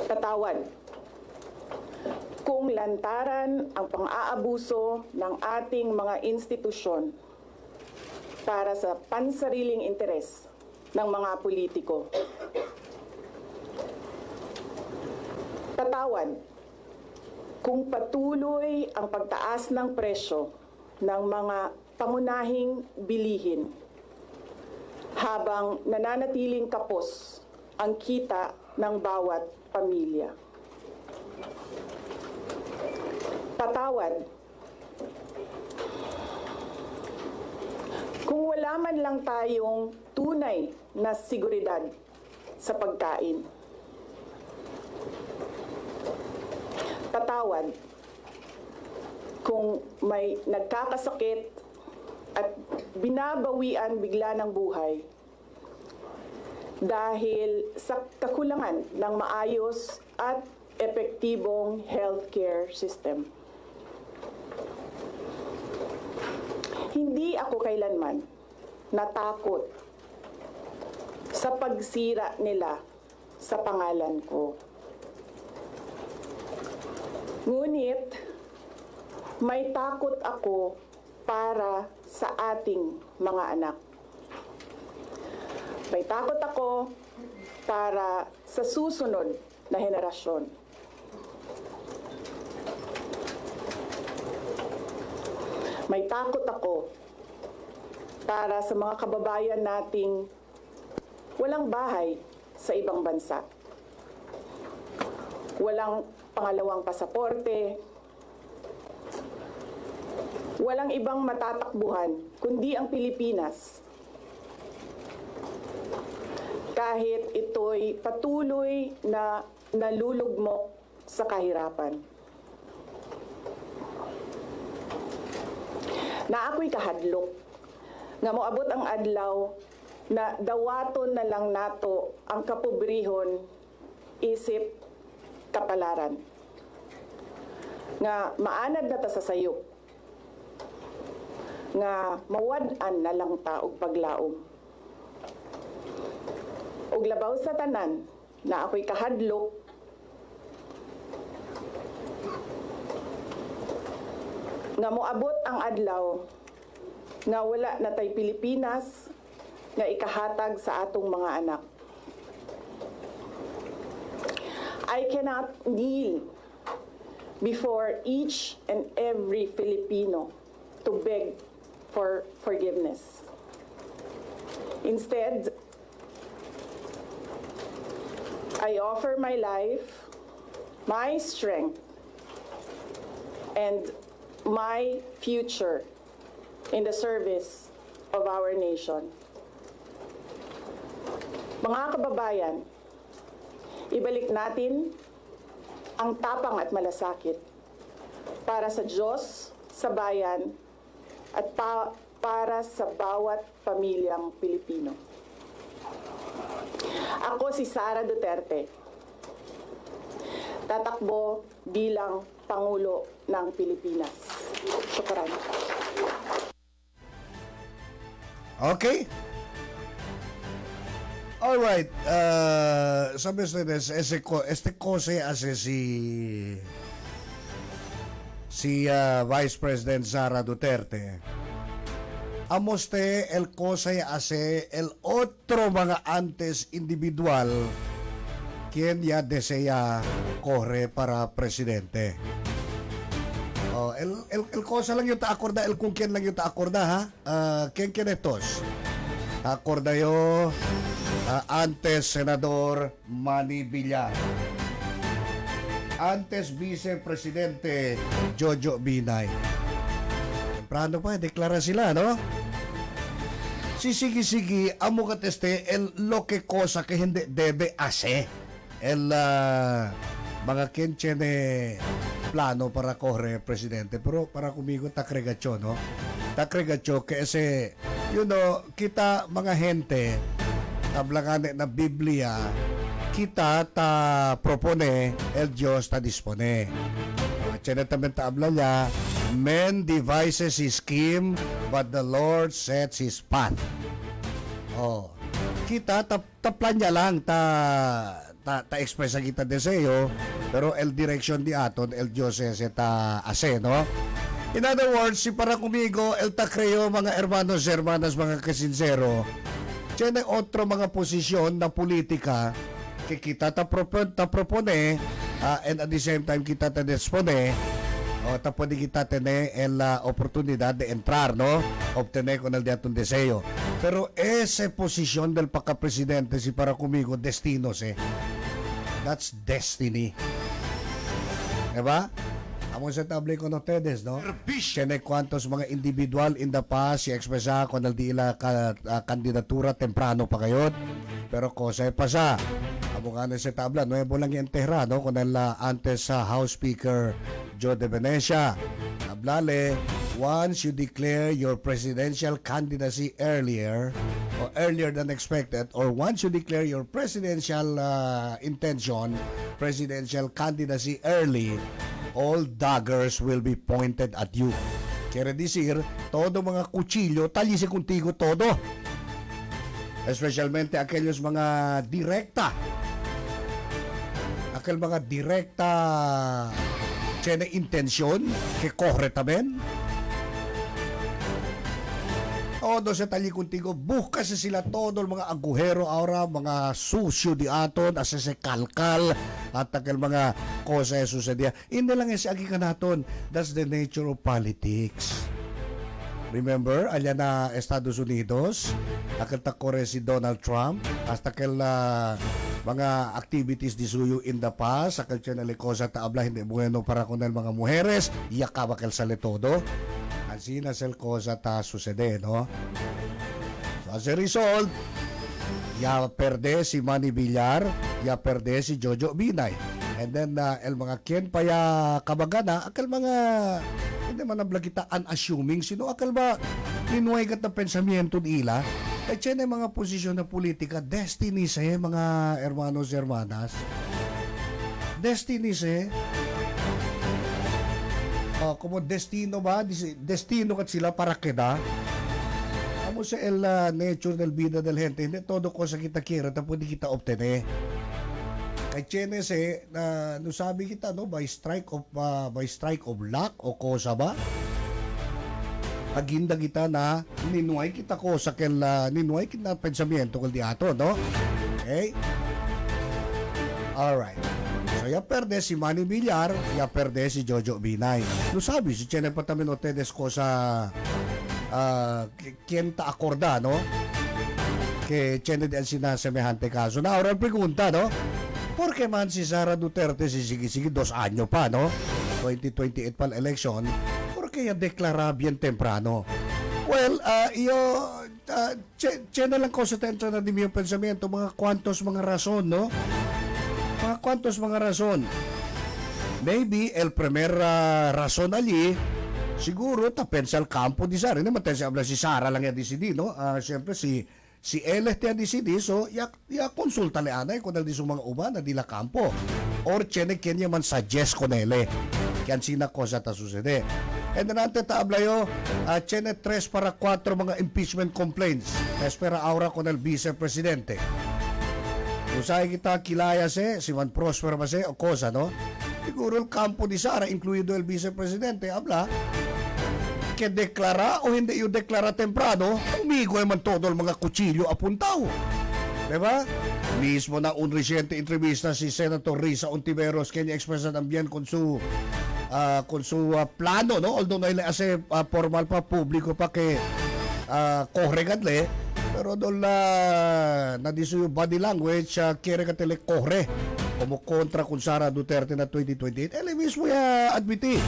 Patawad kung lantaran ang pang-aabuso ng ating mga institusyon para sa pansariling interes ng mga politiko. Patawad kung patuloy ang pagtaas ng presyo ng mga pangunahing bilihin habang nananatiling kapos ang kita ng bawat pamilya. Patawad kung wala man lang tayong tunay na seguridad sa pagkain. Patawad kung may nagkakasakit at binabawian bigla ng buhay dahil sa kakulangan ng maayos at epektibong healthcare system. Hindi ako kailanman natakot sa pagsira nila sa pangalan ko. Ngunit may takot ako para sa ating mga anak. May takot ako para sa susunod na henerasyon. May takot ako para sa mga kababayan nating walang bahay sa ibang bansa. Walang pangalawang pasaporte. Walang ibang matatakbuhan kundi ang Pilipinas. Kahit ito'y patuloy na nalulugmok sa kahirapan. Na ako'y kahadlok, nga moabot ang adlaw na dawaton na lang nato ang kapobrihon isip kapalaran. Nga maanad na ta sa sayop, nga mawad-an na lang ta og paglaom. Og labaw sa tanan na ako'y kahadlok, nga moabot ang adlaw nga wala na tay Pilipinas nga ikahatag sa atong mga anak. I cannot kneel before each and every Filipino to beg for forgiveness. Instead, I offer my life, my strength, and my future in the service of our nation. Mga kababayan, ibalik natin ang tapang at malasakit para sa Diyos, sa bayan, at para sa bawat pamilyang Pilipino. Ako si Sara Duterte, tatakbo bilang Pangulo ng Pilipinas. Shukran. Okay. All right. Sabi ustedes, este cose hace si Vice President Sara Duterte. Amoste el cosa hace el otro mga antes individual quien ya desea corre para presidente. Oh, el cosa lang yung ta-acorda, el kung quién lang yung ta-acorda, ha? ¿Quién estos? Acorda yo antes senador Manny Villar. Antes vicepresidente Jojo Binay. Temprano pa, deklara sila, no? Sigi, amo kat el lo que cosa que hindi debe hacer. Mga kinchene plano para corre presidente. Pero para kumigo takregacho, no? Takregacho kasi, kita mga gente, tablangane na Biblia, kita ta propone, el Dios ta dispone. Tamen tabla niya, man devises his scheme, but the Lord sets his path. Kita taplan niya lang ta expressa kita deseo, pero el direction di aton, el Dios es ta ase, no? In other words, si para kumigo, el ta creo mga hermanos, hermanas, mga kasinsero, tiene otro mga posisyon na politika que kita ta propone, and at the same time kita ta dispone, ta pwede kita tener la oportunidad de entrar, no? Obtener con el de atong deseo. Pero ese posisyon del pagka-presidente, si para kumigo, destinos, that's destiny. Diba? Amo sa table con ustedes, no? Tiene cuantos mga individual in the past, si expresa con el di ila kandidatura temprano pa kayo. Pero cosa pasa. Amo nga sa tabla, nuevo lang yung terra, no? Con el antes House Speaker Joe de Venecia. Hablale, once you declare your presidential candidacy earlier than expected, or once you declare your presidential presidential candidacy early, all daggers will be pointed at you. Quiere decir, todo mga kutsilyo, talisi contigo todo. Especialmente aquellos mga direkta. Aquel mga direkta tiene intención que corre también. Todo sa tali contigo, buscas sila todo mga agujero ahora, mga susyo di aton, asa se kalkal, at aquel mga cosa sucedía. Hindi lang yung agi ka naton. That's the nature of politics. Remember, alya na Estados Unidos, akal takore si Donald Trump, hasta aquel mga activities di suyo in the past, akal siya nalikosa taabla, hindi bueno para con el mga mujeres, yakaba kal sale todo. Así na sel cosa ta sucede, no? So, as a result, ya perde si Manny Villar, ya perde si Jojo Binay. And then, el mga kien pa ya kabagana, akal mga, hindi man nabla kita unassuming, sino akal ba linuay kat na pensamiento nila, at yan ay mga posisyon na politika, destiny sa mga hermanos, hermanas. Destiny sa como destino ba? Destino kat sila para kita. Amo sa el nature del vida del gente, hindi todo cosa kita kira, ta pwede kita obtene. Kay Chenes na no sabi kita, no, by strike of luck o cosa ba? Aginda kita na ninuay kita ko sa kel ninuay kita pensamiento kel di ato, no? Okay? All right. So, ya perde si Manny Villar, ya perde si Jojo Binay. No sabi, si Chene patamin ustedes ko sa quien ta acorda, no? Que Chene di sinasemejante caso. Na, ahora pregunta, no? ¿Por qué man si Sara Duterte si sige 2 anyo pa, no? 2028 pa election, ¿por qué ya deklara bien temprano? Well, Chene lang ko sa tento na di yung pensamiento, mga kwantos mga rason, no? Mga kwantos mga rason. Maybe el primer rason allí siguro ta pensa el campo di Sara. Hindi naman tayo si Sara lang ya decidi, no? Siyempre si él ya decidi, so ya konsulta le anay kung di mga uba na di la campo. Or tiene kanya man suggest con ele. Kaya sina cosa ta sucede. And then ante taablayo, tiene 3 para 4 mga impeachment complaints. Espera ahora con el vice-presidente. Usay kita kilaya si Juan Prosper ba o cosa, no? Siguro el campo di Sara, incluido el vicepresidente, habla que deklara o hindi yung deklara temprano, umigo man todo ang mga kutsilyo apuntaw. Diba? Mismo na un reciente entrevista si Senator Risa Ontiveros kanya expresa también con su plano, no? Although na ila ase formal pa, publiko pa que corregadle, pero doon na diso yung body language, kere ka tele corre como kontra kung Sara Duterte na 2028. Él mismo ya admiti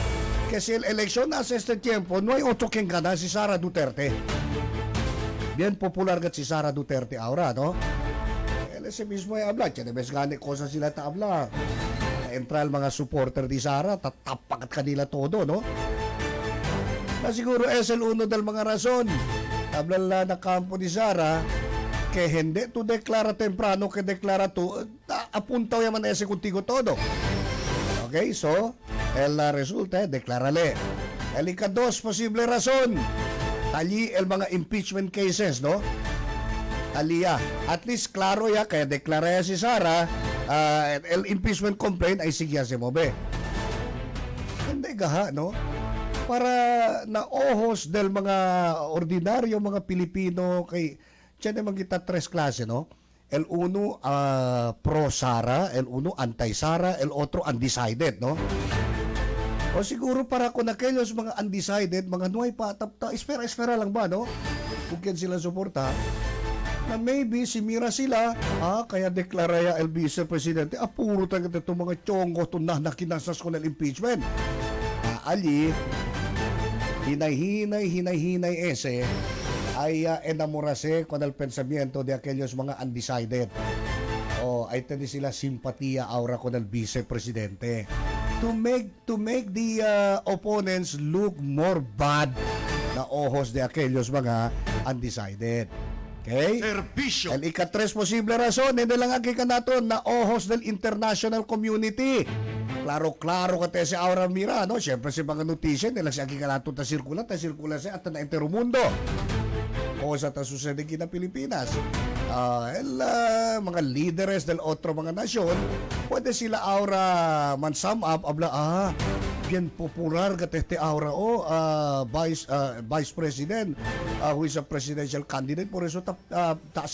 que si el elección hace este tiempo, no hay otro quien gana si Sara Duterte. bien popular kat si Sara Duterte ahora, no? Ese mismo ay habla, tiene bes gani cosa sila ta habla. Entral mga supporter di Sara, tatapakat kanila todo, no? Na siguro es el uno del mga rason. Habla la na kampo ni Sara, que hindi tu deklara temprano, que deklara tu, apuntaw yaman ese contigo todo. Okay, so, el resulta, deklarale. El ikados, posible rason. Tali el mga impeachment cases, no? Aliya. At least klaro ya kaya deklara ya si Sara el impeachment complaint ay sigya si Mobe. Hindi gaha, no? Para na ohos del mga ordinaryo mga Pilipino kay tiyan naman kita tres klase, no? El uno pro Sara, el uno anti Sara, el otro undecided, no? O siguro para kung aquellos mga undecided, mga nuay pa, espera lang ba, no? Kung yan sila suporta, na maybe simira sila, kaya deklara ya el Vice Presidente, puro tayo itong mga tiyonggo tunah na kinasas ko ng impeachment. Ali, hinay-hinay ese, ay enamorase con el pensamiento de aquellos mga undecided. Ay tadi sila simpatiya aura con el Vice Presidente. To make the opponents look more bad na ojos de aquellos mga undecided. Okay? Serbisyo. El ika-tres posible rason, hindi lang ang kikanaton na ojos del international community. Klaro-klaro ka si Aura Mira, no? Siyempre si mga notisya, nila si kikanaton ta sirkula siya at na enteromundo. O sa ta sucede kita Pilipinas. Mga líderes del otro mga nasyon, pwede sila Aura man sum up, abla, bien popular gatete Aura Vice President who is a presidential candidate, por eso taas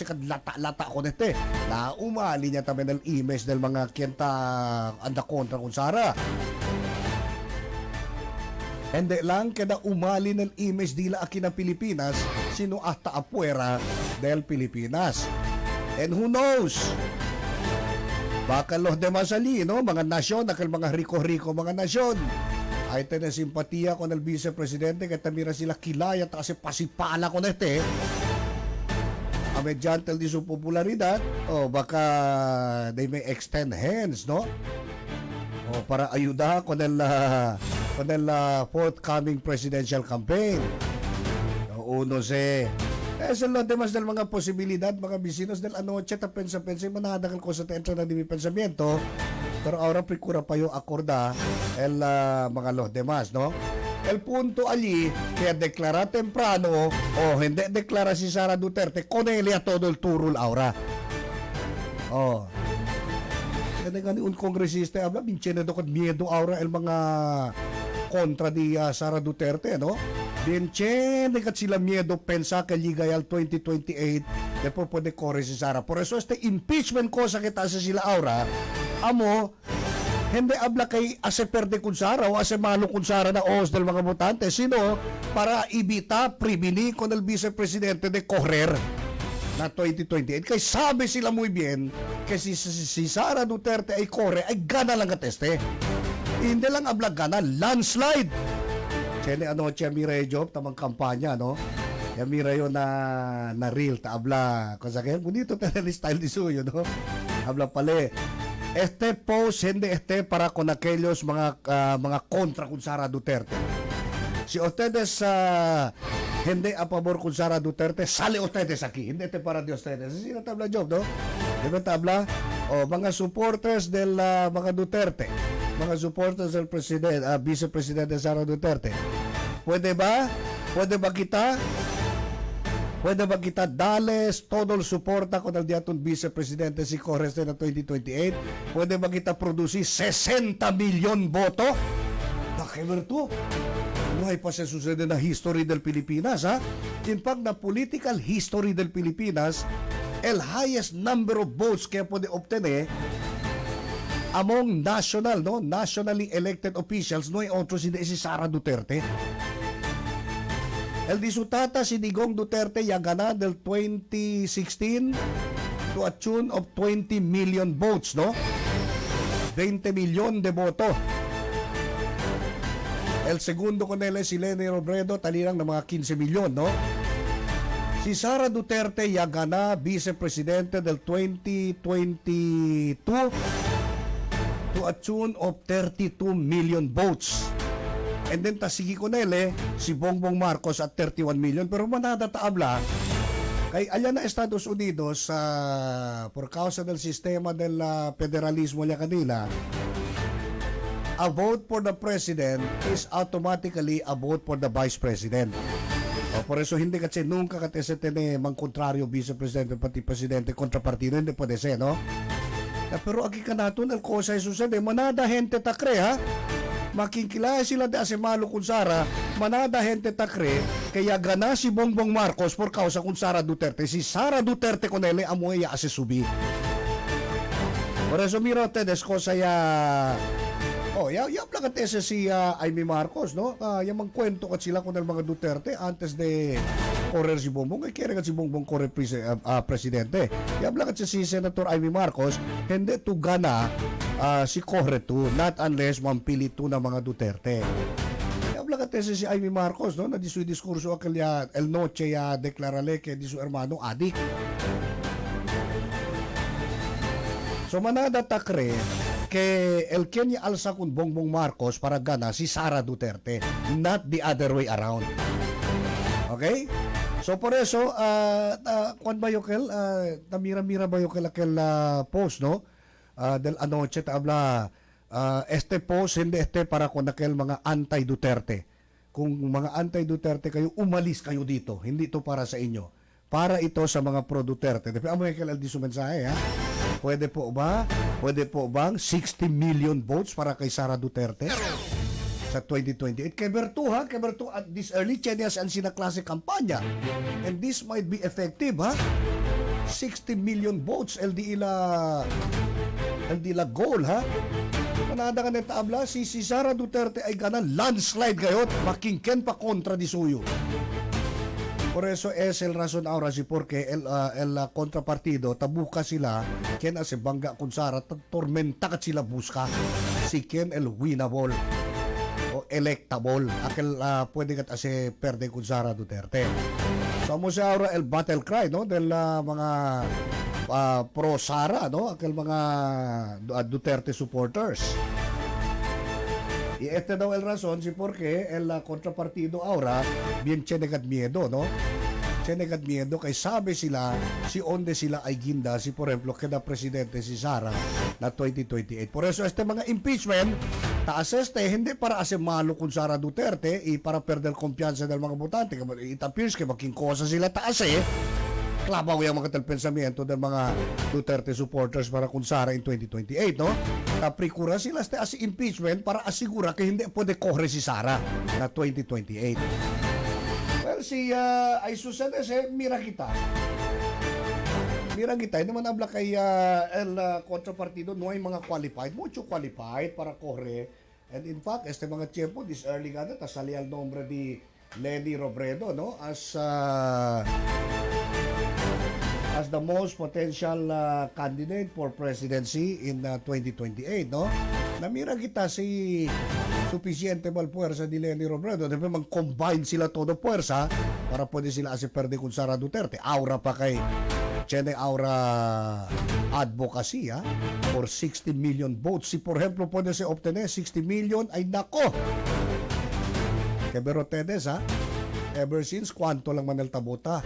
lata ko nete na umali niya tamen ng image del mga kienta anda kontra kung Sara. Hindi lang kada umali ng image dila aki ng Pilipinas sino ata apuera del Pilipinas. And who knows? Baka los demás ali, no? Mga nasyon, nakal mga riko-riko mga nasyon. Ay tayo simpatiya con el Vice Presidente kaya tamira sila kilaya kasi pasipala ko nete. Mediante di su popularidad, baka they may extend hands, no? Para ayuda con el forthcoming presidential campaign. Uno sa los demás del mga posibilidad, mga bisinos del anoche, pensa, manadakal ko sa tentra na di mi pensamiento, pero ahora procura pa yung akorda el mga los demás, no? El punto allí, kaya deklara temprano o hindi deklara si Sara Duterte, konelia todo el turul ahora. Kaya nga un kongresista, habla, binchene dokot miedo ahora el mga kontra di Sara Duterte, no? Binchene kat sila miedo pensa que ligay al 2028 depo pwede corre si Sara. Por eso este impeachment ko sa kita sa sila ahora, amo, hindi abla kay ase perde kun Sara o ase malo kun Sara na os del mga botante, sino para ibita pribili con el Vice Presidente de correr na 2028. Kay sabi sila muy bien que si Sara Duterte ay corre, ay gana lang kateste. Hindi lang abla gana, landslide. Chene anoche mira job tamang kampanya, no? Ya mira yo na real ta abla cosa que bonito tener el style di suyo, no? Habla pale. Este post hindi para con aquellos mga kontra con Sara Duterte. Si ustedes hindi a favor con Sara Duterte, sale ustedes aquí. Hindi para de ustedes. Así na tabla job, no? Diba tabla? Mga supporters del mga Duterte. Mga supporters del Vice Presidente Sara Duterte. Pwede ba kita dales todo el suporta con el diaton Vice Presidente si Correste na 2028? Pwede ba kita produce 60 milyon boto? Nakiberto. No hay pa sa sucede na history del Pilipinas, ha? In fact, na political history del Pilipinas, el highest number of votes kaya pwede obtener among nationally elected officials, no hay otro si Sara Duterte. El disutata si Digong Duterte ya gana del 2016 to a tune of 20 million votes, no? 20 milyon de boto. El segundo con él si Leni Robredo, talirang ng mga 15 milyon, no? Si Sara Duterte ya gana vice-presidente del 2022 to a tune of 32 million votes. And then tasigi ko nele si Bongbong Marcos at 31 million, pero manada taabla kay alya na Estados Unidos por causa del sistema del federalismo niya kanila, a vote for the president is automatically a vote for the vice president. Por eso hindi kasi nunca katese tene mang kontraryo vice-presidente pati presidente kontra partido, hindi pwede se, no? Pero agi ka nato ng kosa susunod, manada gente takre, ha? Makikilaya sila de asemalo kung Sara, manada gente takre, kaya gana si Bongbong Marcos por causa kung Sara Duterte. Si Sara Duterte konele amoy ya asesubi. Por eso miro tedes kosa ya... ya plakat ese si Amy Marcos, no? Yung magkwento kat sila kung mga Duterte antes de correr si Bongbong, kaya si Bongbong correr presidente. Yung plakat si Senator Amy Marcos, hindi to gana si corre to, not unless mampili to ng mga Duterte. Yung plakat ese si Amy Marcos, no? Na di su diskurso akal ya el noche ya deklarale que di su hermano adik. So manada takre que el Kenya alsa kun Bongbong Marcos para gana si Sara Duterte, not the other way around. Okay? So por eso, kwan ba yokel, namira-mira ba yokel akel post, no? Del anoche tabla, este post hindi este para kung akel mga anti-Duterte. Kung mga anti-Duterte kayo, umalis kayo dito. Hindi ito para sa inyo. Para ito sa mga pro-Duterte. Depende mo yokel aldi su mensahe, ha? Pwede po ba? Pwede po bang 60 million votes para kay Sara Duterte sa 2028? Kay Berto at this early Chenias ang sinaklase kampanya. And this might be effective, ha? 60 million votes, LDI la goal, ha? Manada ka na tabla, si Sara Duterte ay ganan landslide gayot, makingken pa kontra di suyo. Por eso es el razón ahora si porque el contrapartido tabuka sila ken ase bangga kun Sara tormenta kat sila buska si ken el winnable o electable akel pwede kat ase perde kun Sara Duterte. So mo siya ahora el battle cry, no, del mga pro Sara, no, akel mga Duterte supporters. Y este daw el razón si porque el contrapartido ahora bien chenegat miedo, no? Chenegat miedo kay sabi sila si onde sila ay ginda si por ejemplo kada presidente si Sara na 2028. Por eso este mga impeachment taas este hindi para ase malo kun Sara Duterte y para perder kumpiyansa del mga botante. It appears que making kosa sila taas klabaw yung mga pensamiento ng mga Duterte supporters para kung Sara in 2028, no? Kaprikura sila as impeachment para asigura que hindi pwede kohre si Sara na 2028. Well, si ay sucede mira kita. Mira kita, hindi man habla kay el contrapartido, no ay mga qualified, mucho qualified para kohre. And in fact, este mga tiempo, this early gana, tasali al nombre di Leni Robredo, no? As the most potential candidate for presidency in 2028, no? Namira kita si suficiente mal puwersa ni Leni Robredo. Debe mag-combine sila todo puwersa para pwede sila asi perde kung Sara Duterte. Aura pa kay Chene Aura advocacy, ha? For 60 million votes. Si por ejemplo pwede se obtener 60 million, ay nako! Kebero Tedes, ha? Ever since, kwanto lang man el tabota.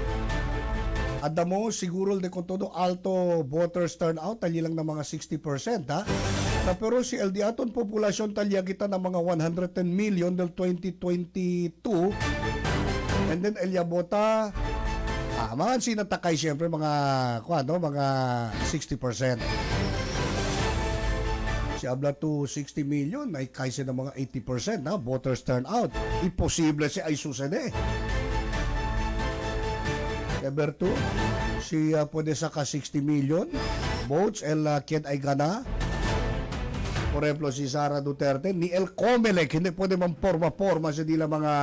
At the most, siguro de con todo alto voters turnout, tali lang ng mga 60%, ha? Pero si LD aton populasyon talya kita ng mga 110 million del 2022. And then Elia Bota, mga sinatakay siyempre mga, mga 60%. Si Abla to 60 million ay kaysa ng mga 80% na voters turnout. Imposible si ay susede. Eberto, si pwede sa ka 60 million votes, el kien ay gana. Por ejemplo, si Sara Duterte, ni el Comelec, hindi pwede mamporma-porma sa dila mga,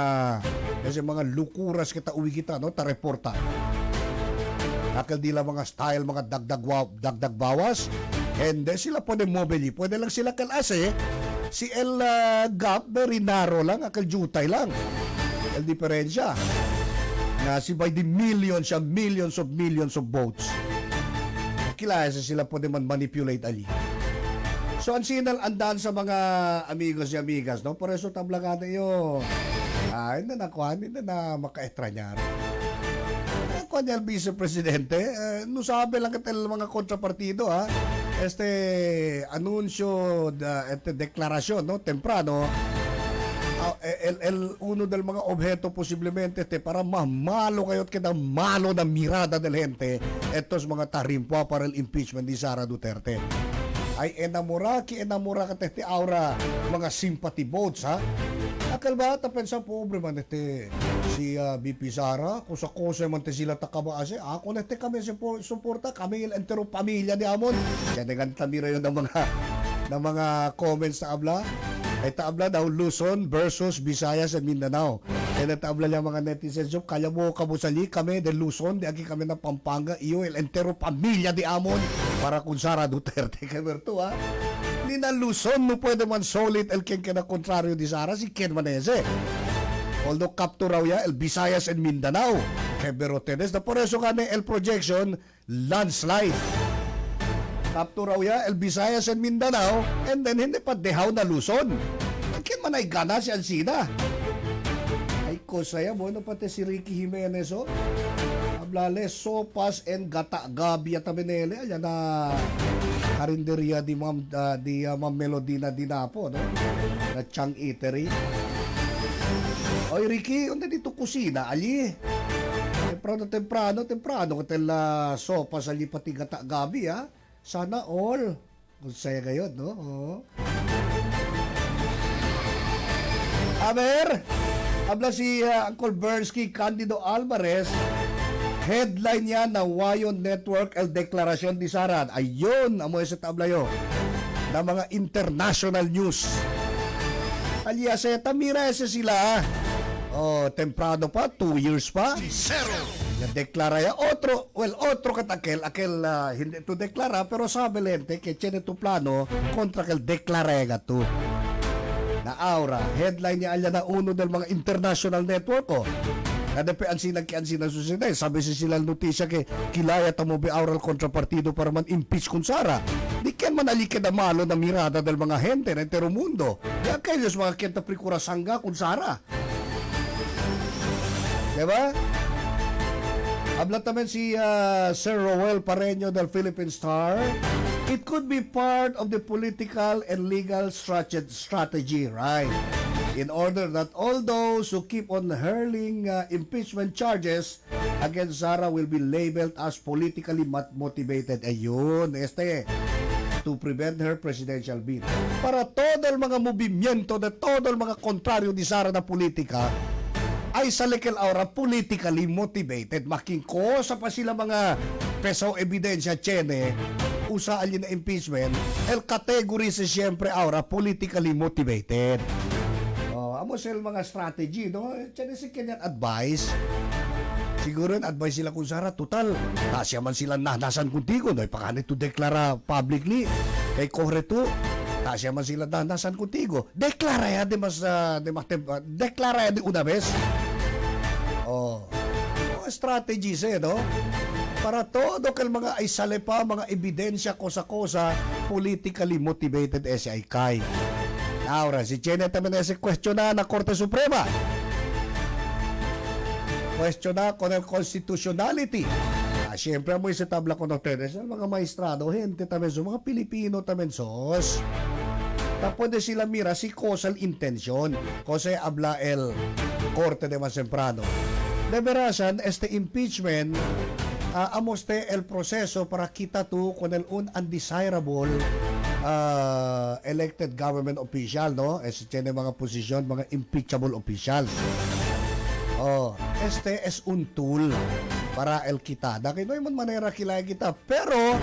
kasi mga lukuras kita uwi kita, no, ta-reporta. Nakal dila mga style, mga dagdag bawas, hindi sila pwede mobili, pwede lang sila kalase, si el gap, very narrow lang, akal jutay lang. El diferensya. na si by the millions of votes. Kilala sila po naman manipulate ali. So ang sinal andan sa mga amigos y amigas, no? Por eso tabla yo. Ay, hindi na makaestranyar. Kung yung Vice Presidente, no sabi lang katil mga kontrapartido, ha? Anunsyo, deklarasyon, no? Temprano, uno del mga objeto posiblemente para mamalo kayo at kita malo na mirada del gente etos mga tarimpo para el impeachment ni Sara Duterte. Ay enamora ka tete aura mga sympathy votes, ha? Akal ba pensa pobre man si BP Sara kung sa kose man sila takabaase ako nete kami suporta kami el entero pamilya di amon. Kaya dengan tamira yun ng mga comments na abla. Ay taabla daw Luzon versus Visayas and Mindanao. Kaya taabla niya mga netizens yung kaya mo kabusali kami de Luzon, di agi kami na Pampanga, iyo el entero pamilya di amon para kung Sara Duterte kaberto, ha. Ni na Luzon no pwede man solid el ken na kontraryo di Sara si Ken Manese. Although capture raw ya el Visayas and Mindanao. Kaya berotenes na por eso kane el projection landslide. Capture raw ya el Visayas and Mindanao and then hindi pa dehaw na Luzon. Ken man ay gana si Alcina. Ay ko saya bueno pati si Ricky Jimenez, oh. Hablale sopas and gata gabi at amenele ayan na karinderya di Ma'am Melodina Dinapo, no? Na Chang Eatery. Oy Ricky, unde dito kusina ali? Temprano katel sopas ali pati gata gabi, ha. Sana all. Kung saya ngayon, no? Oh. Aber, habla si Uncle Bernsky Candido Alvarez, headline niya na Wayon Network el Deklarasyon di Sara. Ayun, amoy sa tablayo na mga international news. Alias, tamira sila. Oh, temprano pa, 2 years pa. Deklara ya otro katakel hindi to deklara pero sabi lente que tiene tu plano contra kel deklarega tu na aura headline niya alya na uno del mga international network ko kada pe ansinag susunod sabi sila notisya ke kilaya tamo be aural kontrapartido para man impeach kun Sara di ken man alike da malo na mirada del mga gente na entero mundo ya kayos mga kenta prikura sangga kun Sara, diba? Habla también si Sir Roel Pareño del Philippine Star. It could be part of the political and legal strategy, right? In order that all those who keep on hurling impeachment charges against Sara will be labeled as politically motivated. Ayun, to prevent her presidential bid. Para todo el mga movimiento de todo el mga kontraryo di Sara na politika ay sa lekel aura politically motivated. Making kosa pa sila mga peso ebidensya chene usa alin na impeachment el category sa siyempre aura politically motivated. Amo sila mga strategy, no? Chene si Kenyan advice. Siguro advice sila kung Sara total nasya man sila nasan kuntigo no ipakani to deklara publicly kay kohreto tasya man sila nasan kuntigo deklara ya deklara ya de una vez. Strategies no? Para todo kal mga ay salepa, mga ebidensya kosa-kosa, politically motivated ay kay. Ahora, si Chene también ese cuestiona na Korte Suprema. Cuestiona con el constitutionality. Siyempre mo sa tabla con ustedes, mga maestrado, gente también so, mga Pilipino también sos. Pwede sila mira si causal intention kasi habla el Korte de Mas Temprano. De verasan, este impeachment amoste el proceso para kita tu con el un undesirable elected government official, no? Tiene mga posisyon, mga impeachable official. Este es un tool para el kita. Dahil no yung manera kilaya kita. Pero,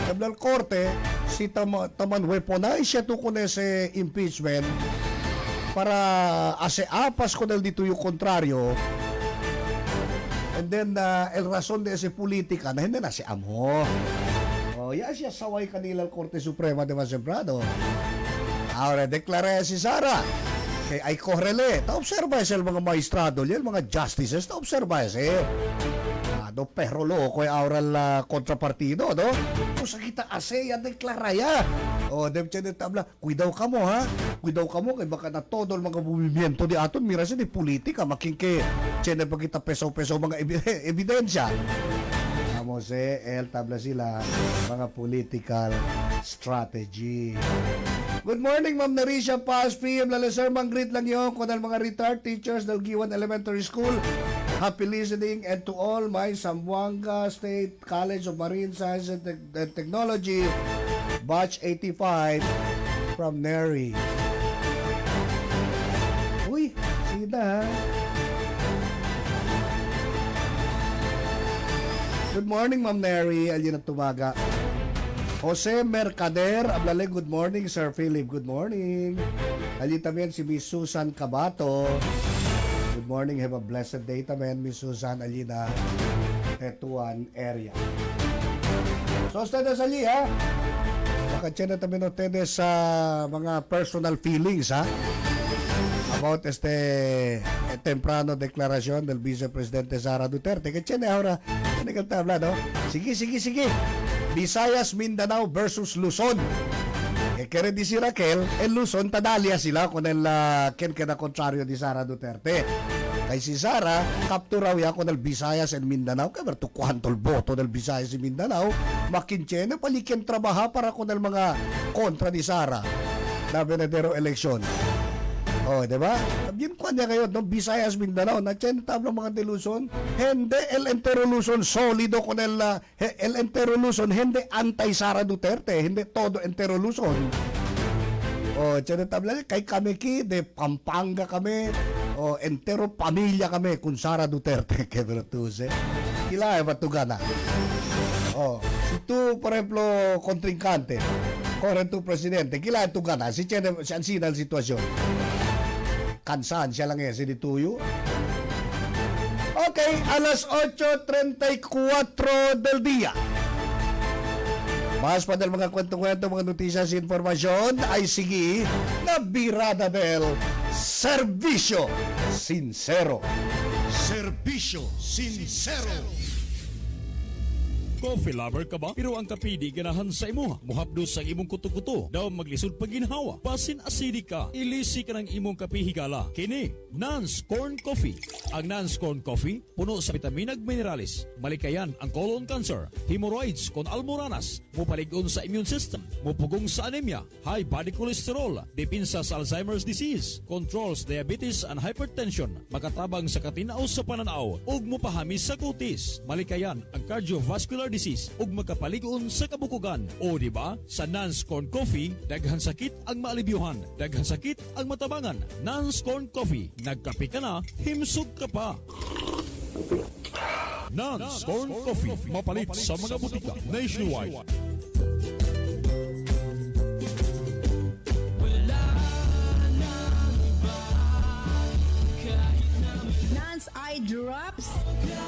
kablal korte, si taman weaponize siya tu con ese impeachment para apas con el dito yung kontraryo. And then, el razón de ese politika na hindi na si amo. Ya siya saway kanila Korte Suprema de Mas Temprano. Ahora, deklara si Sara. Kay ay korrele, taobserba sa mga maestrado, yan, mga justices, taobserba do pero lo ko aural kontrapartido, no? Kung sa kita ase, yan deklaraya. O, dem chen tabla, kuidaw ka mo, ha? Kuidaw ka mo, kay baka na todo mga movimiento di aton, mira di politika, makingke, chen pa kita peso-peso mga ebidensya. Amos el tabla sila, mga political strategy. Good morning, Ma'am Narisha Paz, PM Lalaser, mang-greet lang yun kung mga retired teachers del Giwan Elementary School. Happy listening and to all my Zamboanga State College of Marine Science and Technology, Batch 85 from Neri. Uy, sina ha? Good morning, Ma'am Neri. Alin ang tumaga. Jose Mercader, ablale, good morning, Sir Philip, good morning. Alin tamen si Miss Susan Cabato. Good morning, have a blessed day tamen, Miss Susan Alina, Tetuan area. So, ustedes ali, ha? Makachena tamen ustedes sa mga personal feelings, ha? About temprano declaración del vicepresidente Sara Duterte. Kachena ahora, tabla, no? Sige. Visayas, Mindanao versus Luzon. Kaya di si Raquel, Luzon, tadalya sila kung ken na kontraryo di Sara Duterte. Kay si Sara, kapturaw ya kung Visayas and Mindanao. Kaya berto kwanto el boto del Visayas y Mindanao, makinchena palikin trabaha para kung mga kontra ni Sara na venadero eleksyon. Oh, di ba? Yun kwan niya kayo, no? Visayas, Mindanao, na chen tablo mga de Luzon, hindi el entero Luzon solido con el entero Luzon, hindi anti-Sara Duterte, hindi todo entero Luzon. Oh, chen tablo, kay kami de Pampanga kami, entero pamilya kami kung Sara Duterte, que vertuse. Kila batugana. Oh, si tu, por ejemplo, contrincante, corren tu presidente, kila tugana, si chen si ansina la sitwasyon. Kansan siya lang si Dituyo. Okay, alas 8:34 del dia. Mas pa del mga kwento-kwento, mga noticias, informasyon, ay sige na birada del Serbisyo Sincero. Serbisyo Sincero. Coffee lover ka ba? Pero ang kape di ganahan sa imo. Muhapdos ang imong kuto-kuto. Daw maglisod pag ginhawa. Basin acidic ka. Ilisi ka ng imong kape higala. Kini, Nance Corn Coffee. Ang Nance Corn Coffee, puno sa vitamin ag minerales. Malikayan ang colon cancer, hemorrhoids kon almoranas. Mupaligon sa immune system. Mupugong sa anemia. High body cholesterol. Depinsa sa Alzheimer's disease. Controls diabetes and hypertension. Makatabang sa katinaw sa pananaw. Ug mupahami sa kutis. Malikayan ang cardiovascular disease ug magkapaligon sa kabukugan. O di ba? Sa Nance Corn Coffee, daghan sakit ang maalibyuhan, daghan sakit ang matabangan. Nance Corn Coffee, nagkape ka na, himsog ka pa. Nance Corn Coffee, mapalit sa mga butika nationwide. Nance Eye Drops.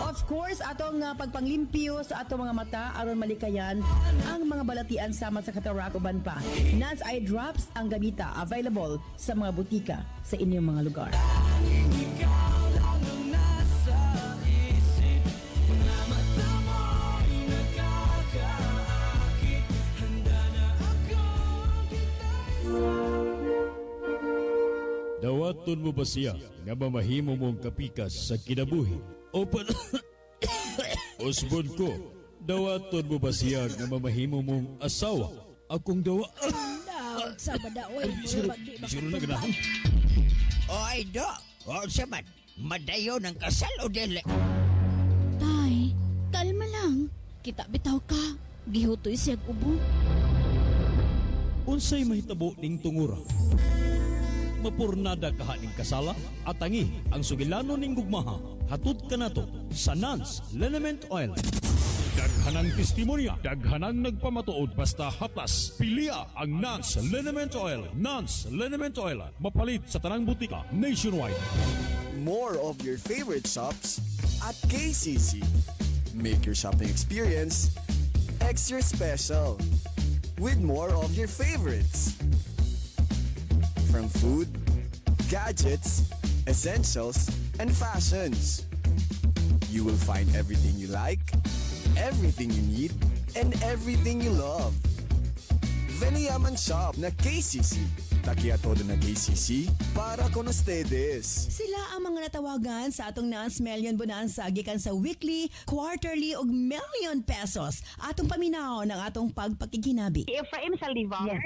Of course, atong pagpanglimpyo sa atong mga mata aron malikayan ang mga balatian sama sa katarak uban pa. Nance Eye Drops ang gamita available sa mga butika sa inyong mga lugar. Dawaton mo ba siya nga mamahimo mong kapikas sa kinabuhi? O Osbon ko, dawaton mo ba siya nga mamahimo mong asawa? Akong dawa... Sa badaoy, Bisuro na ganahan. Oy, do. O, saman. Madayo ng kasal o dili? Tay, kalma lang. Kita bitaw ka. Gihutoy siyag ubo. Unsay mahitabo ning tungura? Mapurnada kahaning kasala at tangi ang sugilano ning gugmaha. Hatod ka nato sa Nance Liniment Oil. Daghanang testimonya, daghanang nagpamatuod basta haplas. Pilia ang Nance Liniment Oil. Nance Liniment Oil, mapalit sa tanang butika nationwide. More of your favorite shops at KCC. Make your shopping experience extra special with more of your favorites. From food gadgets, essentials, and fashions. You will find everything you like, everything you need, and everything you love. Veniaman Shop na KCC. Takia todo na KCC para con ustedes. Sila ang mga natawagan sa atong Nance Million Bonanza gikan sa weekly, quarterly ug million pesos. Atong paminaw ng atong pagpakikinabi. Efraim Saldivar.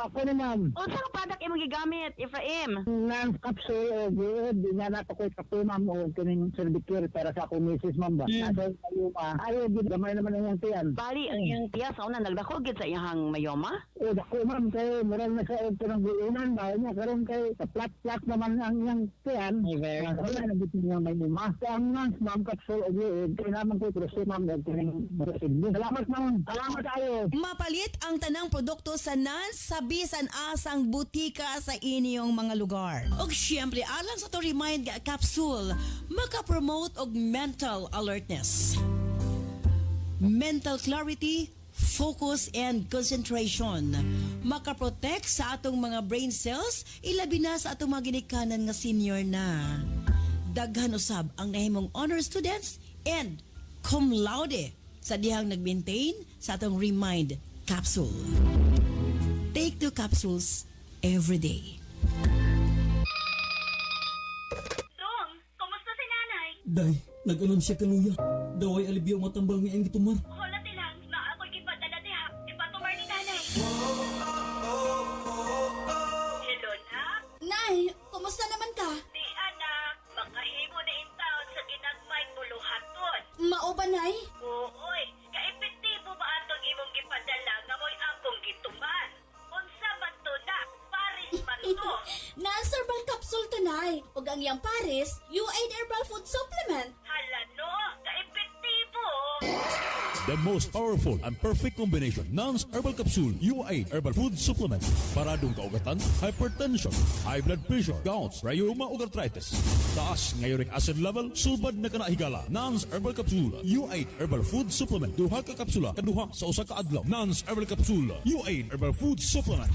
Ako naman. Unsa ang product imong gigamit, Efraim? Nang capsule, di na nato ko'y kapumam o kining cervicare para sa akong misis mamba. Nasa mayoma. Ayaw, di gamay naman ang iyang tiyan. Bali, ang iyang tiya sa una nagdako gid sa iyang mayoma? O, dako ma'am, kay murang na sa ito ng buunan, bahay niya, karoon kay sa plat-plat naman ang iyang tiyan. Wala na dito niya may lima. Ang nang ma'am capsule, kaya naman ko'y prosi ma'am, kining marasigli. Salamat ma'am. Salamat tayo. Mapalit ang tanang produkto sa Nance sa bisan asang butika sa inyong mga lugar. Og syempre, alang sa to remind nga capsule, maka-promote og mental alertness, mental clarity, focus and concentration. Makaprotect sa atong mga brain cells, ilabi na sa atong mga ginikanan nga senior na. Daghan usab ang nahimong honor students and cum laude sa dihang nag-maintain sa atong Remind capsule. Take 2 capsules every day. Dong, kumusta si nanay? Day, nag-unom siya kaluya. Daway alibyo matambal nga ang gitumar. Wala tilang, na ako'y gipadala diha. Ipatumar ni nanay. Hello, nak? Nay, kumusta naman ka? Di anak, makahimo na in town sa ginagmay buluhaton. Mao ba, Nay? Ooy, ka-epektibo ba atong imong gipadala nga mo'y akong gituman? Unsa man to na, Paris man to. Na-herbal capsule to, Nay. Ug ang iyang Paris, U8 Herbal Food Supplement. Hala no, ka-epektibo. The most powerful and perfect combination, Nance Herbal Capsule, U8 Herbal Food Supplement. Paradong kaugatan, hypertension, high blood pressure, gout, rheuma ug arthritis. Taas nga uric acid level, sulbad na kanahigala. Nance Herbal Capsule, U8 Herbal Food Supplement. Duha ka kapsula, kaduha sa usa ka adlaw. Nance Herbal Capsule, U8 Herbal Food Supplement.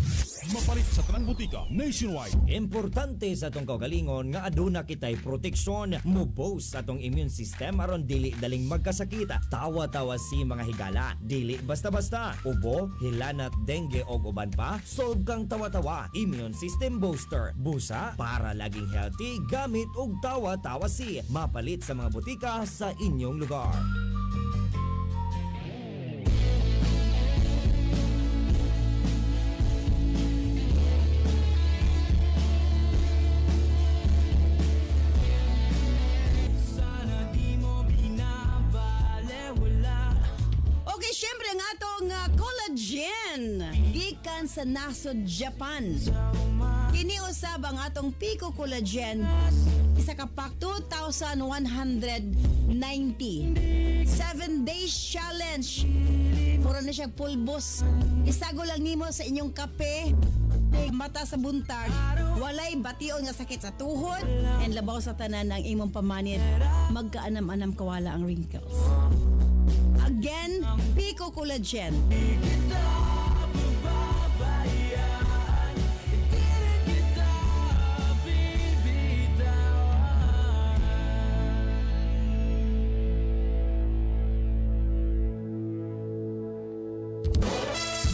Mapalit sa tanang butika nationwide. Importante sa atong kaugalingon nga aduna kitay proteksyon, mo-boost sa atong immune system aron dili daling magkasakita. Tawa-tawa si mga higala, dili basta-basta. Ubo, hilanat, dengue og uban pa, solve kang tawa-tawa. Immune system booster. Busa para laging healthy gamit og tawa-tawa si. Mapalit sa mga butika sa inyong lugar. Okay, syempre ang atong collagen gikan sa nasod Japan. Kini usab ang atong Pico Collagen, isa ka pack 2,190. 7 days challenge. Puro na siya pulbos. Isago lang nimo sa inyong kape, mata sa buntag, walay bation nga sakit sa tuhod, and labaw sa tanan ng imong pamanit. Magkaanam-anam kawala ang wrinkles. Again, Pico Collagen.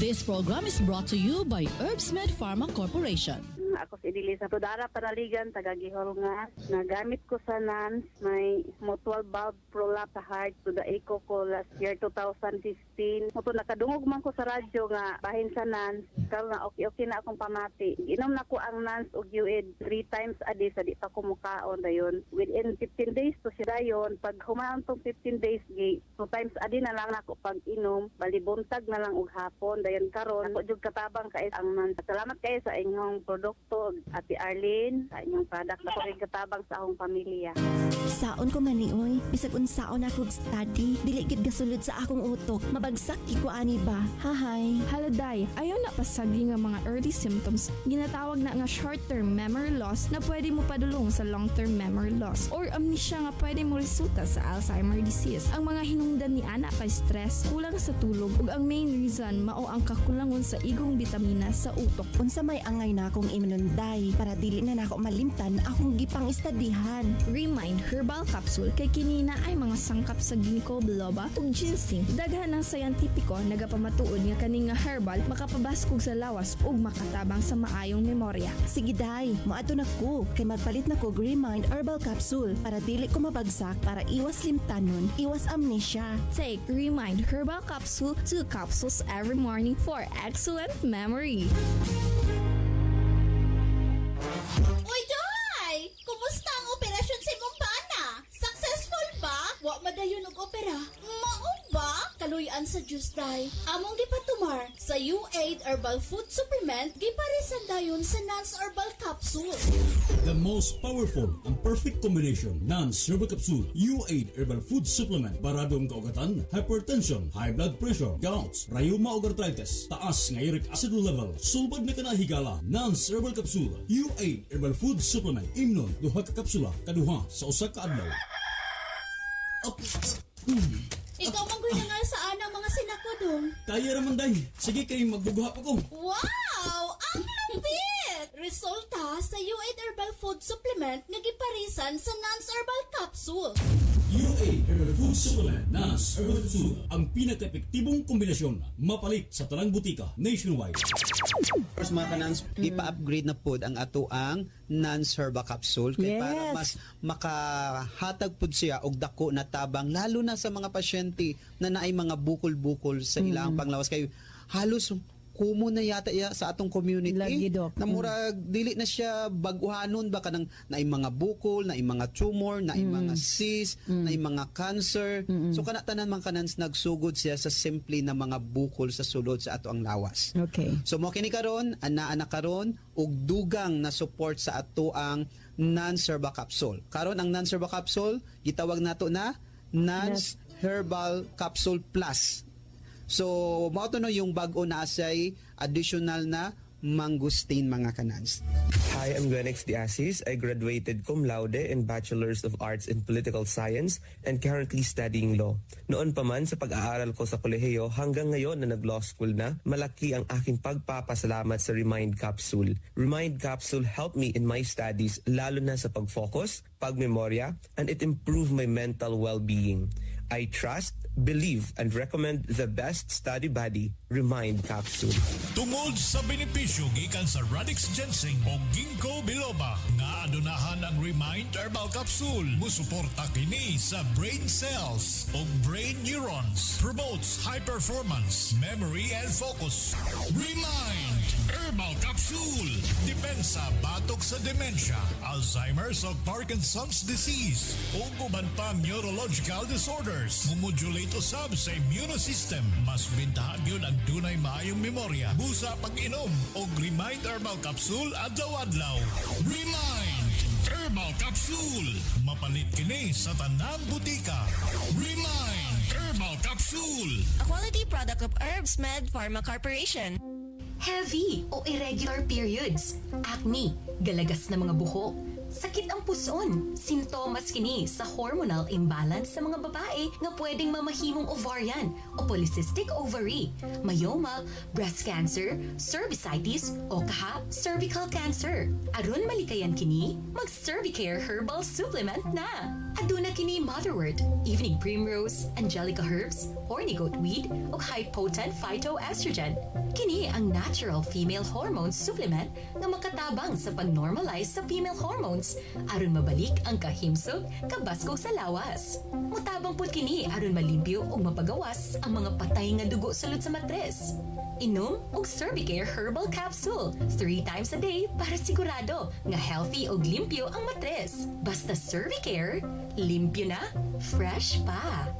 This program is brought to you by Herbsmed Pharma Corporation. Ako si Dilisa Tudara Panaligan, taga Gihol nga. Nagamit ko sa Nance, may mutual valve prolapse sa heart to the echo ko last year 2015. Muto nakadungog man ko sa radyo nga bahin sa Nance, kaya nga okay na akong pamati. Inom na ko ang Nance og UID 3 times a day sa di pa ko mukaon dayon. Within 15 days to siya dayon, pag humaon tong 15 days, 2 times a day na lang ako pag inom, balibuntag na lang og hapon. Dayon karon, ako jud katabang kay ang Nance. Salamat kayo sa inyong produkto, Ate Arlene, sa inyong product. Ako rin katabang sa akong pamilya. Saon ko man ni oy, bisag unsaon ako study, dili gid gasulod sa akong utok. Mabagsak ko ani ba? Hahay. Haladay, ayaw na pasagi nga mga early symptoms. Ginatawag na nga short-term memory loss na pwede mo padulong sa long-term memory loss or amnesia nga pwede mo resulta sa Alzheimer disease. Ang mga hinungdan ni ana kay stress, kulang sa tulog ug ang main reason mao ang kakulangon sa igong bitamina sa utok. Unsa may angay na akong imong limtanon day para dili na nako malimtan akong gipang istadihan. Remind Herbal Capsule kay kinina ay mga sangkap sa ginkgo biloba ug ginseng. Daghan ng sayantipiko nagapamatuod nga kani nga herbal makapabaskog sa lawas ug makatabang sa maayong memorya. Sige day, moadto na ko kay magpalit na ko Remind Herbal Capsule para dili ko mabagsak para iwas limtanon, iwas amnesia. Take Remind Herbal Capsule 2 capsules every morning for excellent memory. Uy, Joy! Kumusta ang operasyon sa imong bana? Successful ba? Wa madayon og opera? Mao ba? Kaluyan sa Diyos, Day. Among gipatumar sa U8 Herbal Food Supplement, giparisan dayon sa Nance Herbal Capsule. The most powerful and perfect combination Nance Herbal Capsule U8 Herbal Food Supplement para ang kaugatan, hypertension, high blood pressure, gout, rheuma ug arthritis, taas nga uric acid level, sulbad na kanahigala. Nance Herbal Capsule U8 Herbal Food Supplement imnon duha ka kapsula kaduha sa usa ka adlaw. Ikaw manggoy na nga saan ang mga sinakodong. Kaya raman day. Sige kay magbubuha pa ko. Wow! Ang lupit! Resulta sa U8 Herbal Food Supplement nga giparisan sa Nance Herbal Capsule. U8 Herbal Food Supplement Nance Herbal Capsule ang pinaka-epektibong kombinasyon mapalit sa tanang butika nationwide. First mga kanans, ipa-upgrade na pod ang ato ang Nance Herbal Capsule kay para mas makahatag pod siya og dako na tabang lalo na sa mga pasyente na naay mga bukol-bukol sa ilang panglawas kay halos kumo na yata sa atong community na murag dili na siya baguhanon ba kanang naay mga bukol, naay mga tumor, naay mga cyst, naay mga cancer. So kana tanan mga kanans nagsugod siya sa simple na mga bukol sa sulod sa ato ang lawas. Okay. So mo kini karon ana karon og dugang na support sa ato ang Nance Herbal Capsule. Karon ang Nance Herbal Capsule gitawag nato na Nance Herbal Capsule Plus. So, mao to no yung bag-o na say additional na mangustin mga kanans. Hi, I'm Gwenix Diasis. I graduated cum laude in Bachelor's of Arts in Political Science and currently studying law. Noon pa man sa pag-aaral ko sa kolehiyo hanggang ngayon na nag-law school na, malaki ang aking pagpapasalamat sa Remind Capsule. Remind Capsule helped me in my studies lalo na sa pag-focus, pag-memorya, and it improved my mental well-being. I trust, believe, and recommend the best study buddy, Remind Capsule. Tungod sa benepisyo gikan sa Radix Ginseng o Ginkgo biloba nga adunahan ang Remind Herbal Capsule musuporta kini sa brain cells o brain neurons, promotes high performance, memory and focus. Remind Herbal Capsule depensa batok sa dementia, Alzheimer's o Parkinson's disease o uban pang neurological disorders. Mumodulate usab sa immune system. Mas bintahan yun ang dunay maayong memorya. Busa pag-inom o Remind Herbal Capsule adlaw-adlaw. Remind Herbal Capsule. Mapalit kini sa tanang butika. Remind Herbal Capsule. A quality product of Herbs Med Pharma Corporation. Heavy o irregular periods, acne, galagas na mga buhok, sakit ang puson, sintomas kini sa hormonal imbalance sa mga babae nga pwedeng mamahimong ovarian o polycystic ovary, myoma, breast cancer, cervicitis o kaha cervical cancer. Aron malikayan kini, mag-Cervicare Herbal Supplement na. Aduna kini motherwort, evening primrose, angelica herbs, horny goat weed o high-potent phytoestrogen. Kini ang natural female hormone supplement nga makatabang sa pag-normalize sa female hormones aron mabalik ang kahimsog kabaskog sa lawas. Mutabang pud kini aron malimpyo ug mapagawas ang mga patay nga dugo sulod sa matres. Inom og Cervicare Herbal Capsule 3 times a day para sigurado nga healthy ug limpyo ang matres. Basta Cervicare, limpyo na, fresh pa.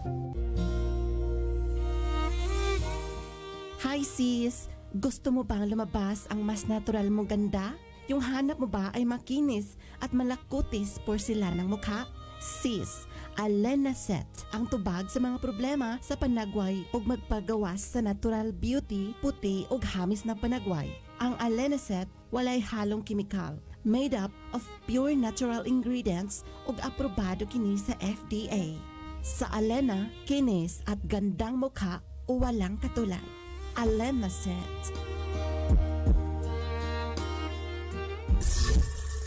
Hi sis! Gusto mo bang lumabas ang mas natural mong ganda? Yung hanap mo ba ay makinis at malakutis porselanang mukha? Sis, Alena Set ang tubag sa mga problema sa panagway ug magpagawas sa natural beauty, puti ug hamis na panagway. Ang Alena Set walay halong kimikal, made up of pure natural ingredients ug aprobado kini sa FDA. Sa Alena, kinis at gandang mukha o walang katulad. Alena Set.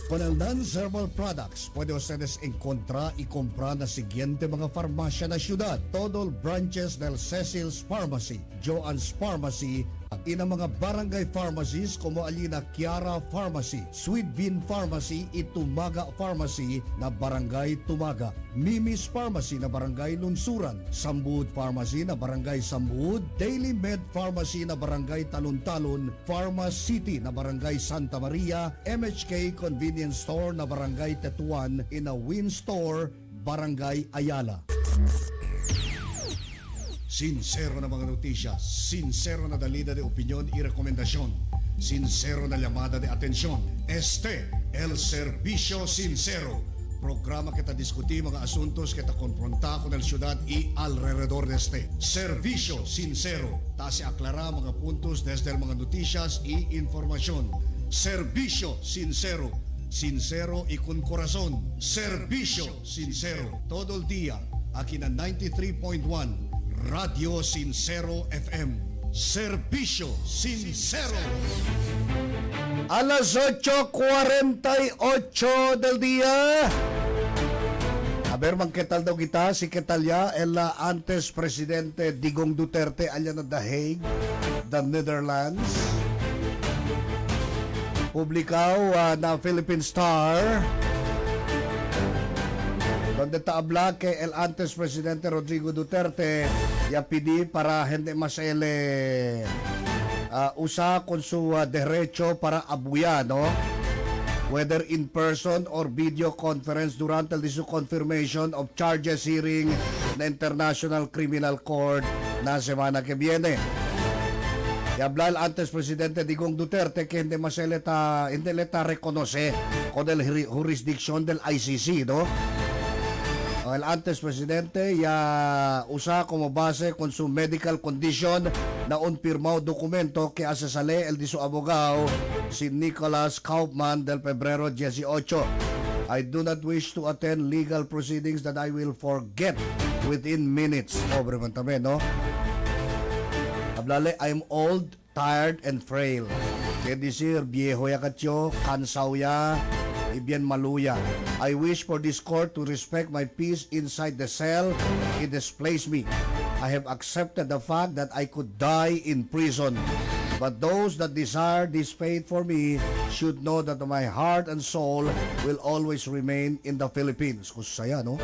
Con el Nance Herbal Products, puede ustedes encontrar y comprar na siguiente mga farmasya na syudad. Total branches del Cecil's Pharmacy, Joann's Pharmacy, ina mga barangay pharmacies como Alina Kiara Pharmacy, Sweet Bean Pharmacy, Itumaga Pharmacy na Barangay Tumaga, Mimi's Pharmacy na Barangay Lunsuran, Sambud Pharmacy na Barangay Sambud, Daily Med Pharmacy na Barangay Talon-Talon, Pharma City na Barangay Santa Maria, MHK Convenience Store na Barangay Tetuan, ina Win Store, Barangay Ayala. Sincero na mga notisya, sincero na dalida de opinión y rekomendasyon, sincero na llamada de atención. Este, el Servicio Sincero. Programa que ta diskuti mga asuntos que ta konfronta con el ciudad y alrededor de este. Servicio Sincero. Ta se aclara mga puntos desde el mga noticias y informasyon. Servicio Sincero. Sincero y con corazón. Servicio Sincero. Todo el día, aquí na 93.1. Radio Sincero FM. Servicio Sincero. Alas 8:48 del día. A ver, man, ¿qué tal daw kita? Si tal ya, el antes presidente Digong Duterte, allá na The Hague, the Netherlands. Publikaw na Philippine Star. Donde taabla que el antes presidente Rodrigo Duterte ya pidi para hindi masele usa con su derecho para abuya, no? Whether in person or video conference durante el confirmation of charges hearing na International Criminal Court na semana que viene. Y habla el antes presidente Digong Duterte que hindi leta reconoce con el jurisdicción del ICC, no? El antes presidente ya usa como base con su medical condition na un firmado documento que asesale el de su abogado si Nicholas Kaufman del Pebrero 18. I do not wish to attend legal proceedings that I will forget within minutes. Pobre man también, no? Hablale, I'm old, tired, and frail. Quiere decir, viejo ya katyo, kansaw ya, ibyan maluya. I wish for this court to respect my peace inside the cell it displaced me. I have accepted the fact that I could die in prison. But those that desire this fate for me should know that my heart and soul will always remain in the Philippines. Kusaya, no?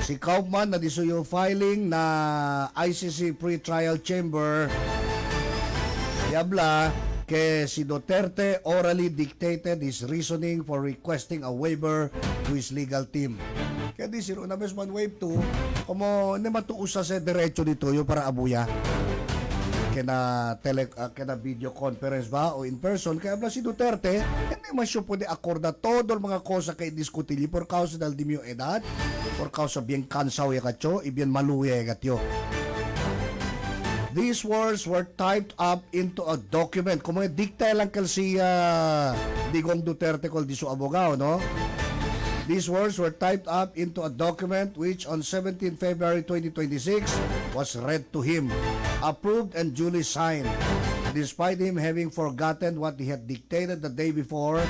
Si Kaufman na disuyo filing na ICC pre-trial chamber, yabla, que si Duterte orally dictated his reasoning for requesting a waiver to his legal team. Kaya di siro na man wave 2, como ne matuusa sa derecho dito yung para abuya. Kena video conference ba o in person, kaya si Duterte, hindi man siya pwede akorda todo mga kosa kay diskutili por causa del dimyo edad, por causa bien kansaw yakatyo, ibien maluya yakatyo. These words were typed up into a document. Como dikta lang si Digong Duterte kol di su abogado, no? These words were typed up into a document which on 17 February 2026 was read to him, approved and duly signed. Despite him having forgotten what he had dictated the day before,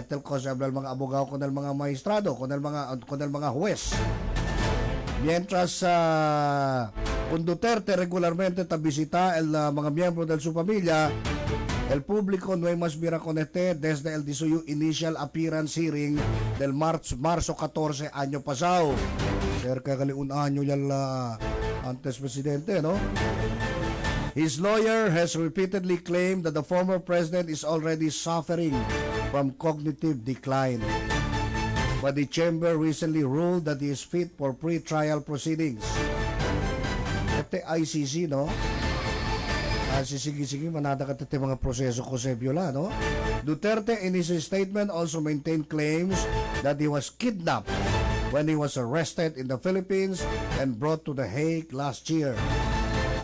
etel ko sa mga abogado, kunal mga maestrado, kunal mga huwes. Mientras con Duterte regularmente visita el mga miembro de su familia, el público no hay más mira conecte desde el suyo initial appearance hearing del marzo 14 año pasado. Cerca de un año ya antes presidente, no? His lawyer has repeatedly claimed that the former president is already suffering from cognitive decline. But the chamber recently ruled that he is fit for pre-trial proceedings. Ete ICC, no? Sige, manada ka tete mga proseso ko sa viola, no? Duterte in his statement also maintained claims that he was kidnapped when he was arrested in the Philippines and brought to The Hague last year.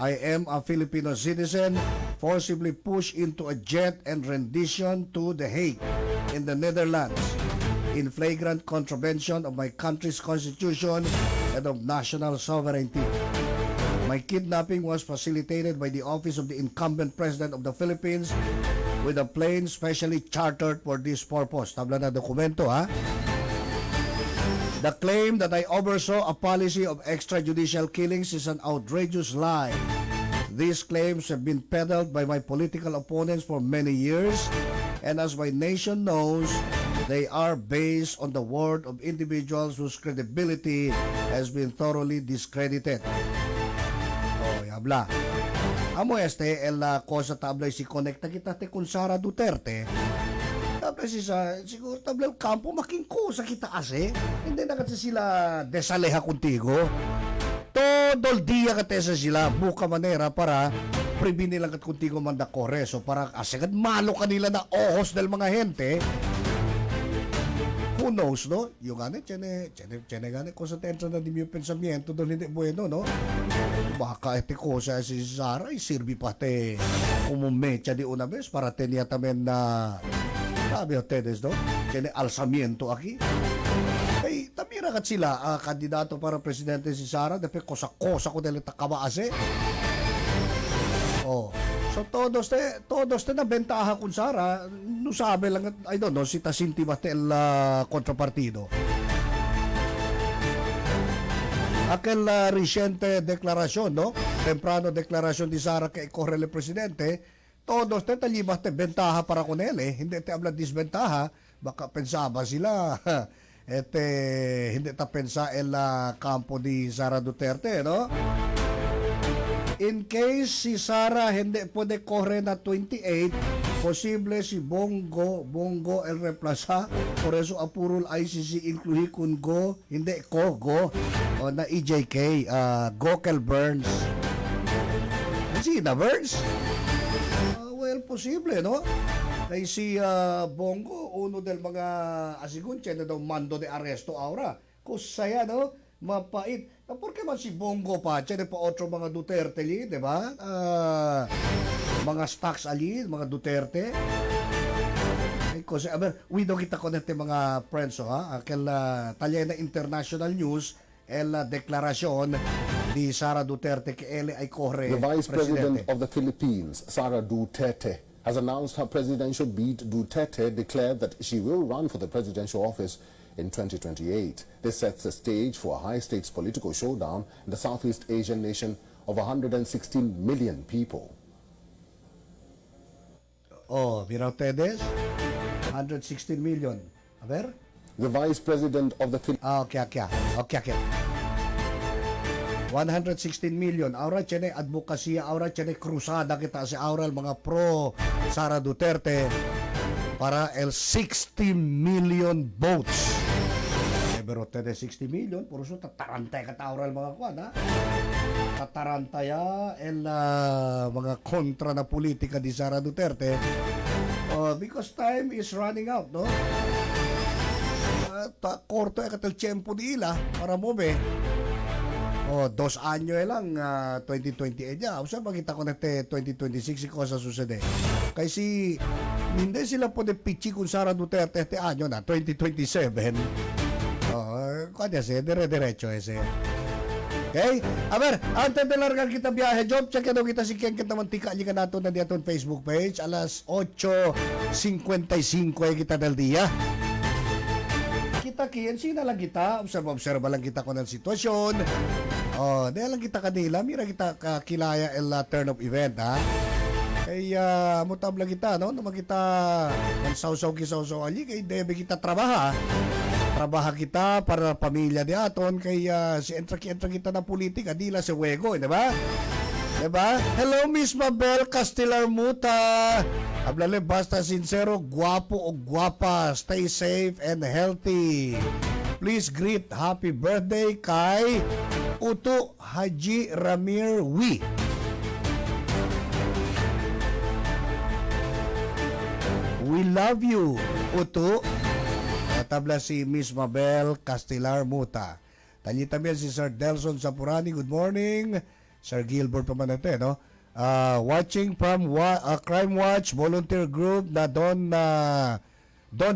I am a Filipino citizen, forcibly pushed into a jet and rendition to The Hague in the Netherlands in flagrant contravention of my country's constitution and of national sovereignty. My kidnapping was facilitated by the office of the incumbent president of the Philippines with a plane specially chartered for this purpose. Tabla na dokumento, ha? The claim that I oversaw a policy of extrajudicial killings is an outrageous lie. These claims have been peddled by my political opponents for many years, and as my nation knows, they are based on the word of individuals whose credibility has been thoroughly discredited. Oh, yabla. Amo este el cosa tabla si konekta kita te kun Sara Duterte. Tapos siguro tabla el kampo making cosa kita ase. Hindi na kasi sila desaleha contigo. Todo el día kate sa sila buka manera para previni lang kat contigo manda corre. So para asagad malo kanila na ojos del mga gente. Who knows, no? Yung gane, tiene gane cosa dentro na di mio pensamiento doon hindi bueno, no? Baka ete cosa si Sara y sirvi pa te como mecha de una vez para tenía también na sabi ustedes, no? Tiene alzamiento aquí. Ay, tamira kat sila kandidato para presidente si Sara depe cosa ko dele takabaase. Oh. So todos te na bentaha kun Sara, no sabi lang, I don't know, si Tasinti Batel kontrapartido. Aquel reciente declaración, no? Temprano declaración di Sara que corre el presidente, todos te talibas te bentaha para con él, hindi te habla disbentaha, baka pensaba sila, hindi ta pensa el campo di Sara Duterte, no? In case si Sara hindi pwede corre na 28, posible si Bongo el reemplaza. Por eso apurul ICC incluhi kun go, hindi go, o na EJK, Gokel Burns. Sina Burns? Well, posible, no? Kay si Bongo, uno del mga asigun, na daw mando de arresto ahora. Kusaya, no? Mapait. Por qué man si Bongo pa? Tiene pa otro mga Duterte li, di ba? Mga stocks ali, mga Duterte. Kasi, we don't kita konete mga friends, ha? Aquel talya na international news, la declaración di Sara Duterte que él ay corre The Vice presidente. President of the Philippines, Sara Duterte, has announced her presidential bid. Duterte declared that she will run for the presidential office in 2028. This sets the stage for a high-stakes political showdown in the Southeast Asian nation of 116 million people. Oh, mira ustedes, 116 million. A ver? The Vice President of the Philippines. Okay. 116 million. Ahora tiene advokasya, ahora tiene krusada kita sa ahora mga pro Sara Duterte para el 60 million votes. Pero te de 60 million, por eso tatarantay ka taoral mga kwan, ha? Tatarantaya el mga kontra na politika di Sara Duterte. Because time is running out, no? Korto katal tiyempo di ila para mo be. 2 anyo lang 2028 ya. Usa makita ko na 2026 ko sa susede. Kasi hindi sila pwede pichi kung Sara Duterte este anyo na 2027. Kanya se dire-diretso ese. Okay? A ver, antes de largar kita biyahe, job check daw kita si Ken kita mantika liga nato na diaton Facebook page alas 8:55 kita del dia. Kita kian sina lang kita, obserba lang kita kon ang sitwasyon. Dahil lang kita kanila, mira kita kakilaya el turn of event, ha? Kaya mutabla kita, no? Naman kita saw-saw ali, kay debe kita trabaha kita para pamilya di aton, kaya si entra kita na politika, di la si Wego, di ba? Diba? Hello, Miss Mabel Castellar Muta. Hablale basta sincero, guwapo o guwapa. Stay safe and healthy. Please greet happy birthday kay Uto Haji Ramir Wi. We love you, Uto. Tabla si Miss Mabel Castellar Muta. Tali también si Sir Delson Sapurani. Good morning. Sir Gilbert pa man natin, no? Watching from Crime Watch volunteer group na Don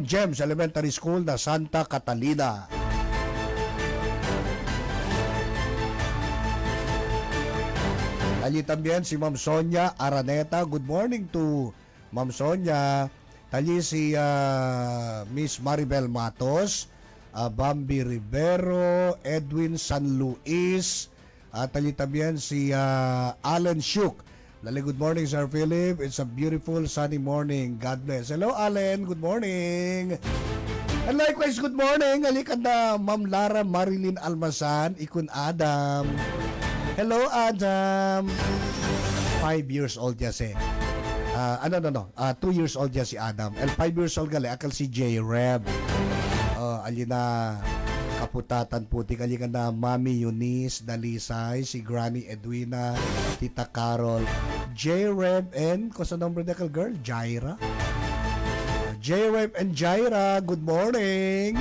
James Elementary School na Santa Catalina. Tali también si Ma'am Sonia Araneta. Good morning to Ma'am Sonia, tali si Miss Maribel Matos, Bambi Rivero, Edwin San Luis, tali también si Alan Shuk. Lali, good morning, Sir Philip. It's a beautiful sunny morning. God bless. Hello, Allen. Good morning. And likewise, good morning. Alikan na Ma'am Lara Marilyn Almasan, Ikun Adam. Hello, Adam. 5 years old ya si. 2 years old ya si Adam. El 5 years old gali, akal si J-Reb. Alina kaputatan putik, alikan na Mami Eunice Dalisay, si Granny Edwina, Tita Carol, J-Reb, and kosa nombre dekal girl? Jaira. J-Reb and Jaira, good morning.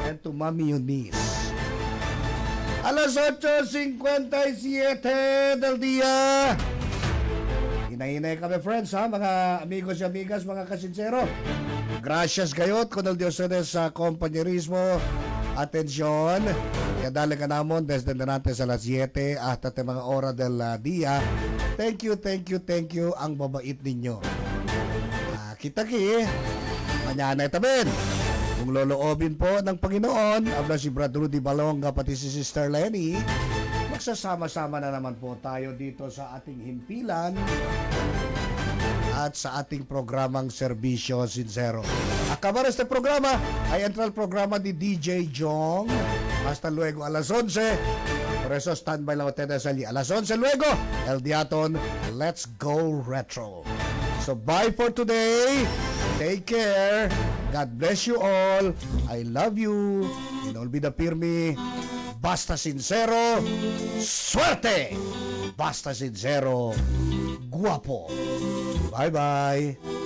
And to Mami Eunice. Alas 8:57 del día. Hinay-hinay kami, friends, ha? Mga amigos y amigas, mga kasinsero. Gracias gayot con el Dios sa compañerismo. Atensyon. Kaya dali ka namon desde natin sa las 7 hasta te mga ora del día. Thank you ang babait ninyo. Kita-ki. Manyanay tamin. Kung loloobin po ng Panginoon, abla si Brad Rudy Balonga pati si Sister Lenny, magsasama-sama na naman po tayo dito sa ating himpilan at sa ating programang Serbisyo Sincero. Acabar este programa ay entra el programa ni DJ Jong hasta luego a las 11. Por eso standby lang ustedes allí. A las 11 luego, El Diaton, Let's Go Retro. So bye for today. Take care. God bless you all. I love you. No olvida pirmi. Basta sincero. Suerte. Basta sincero. Guapo. Bye-bye.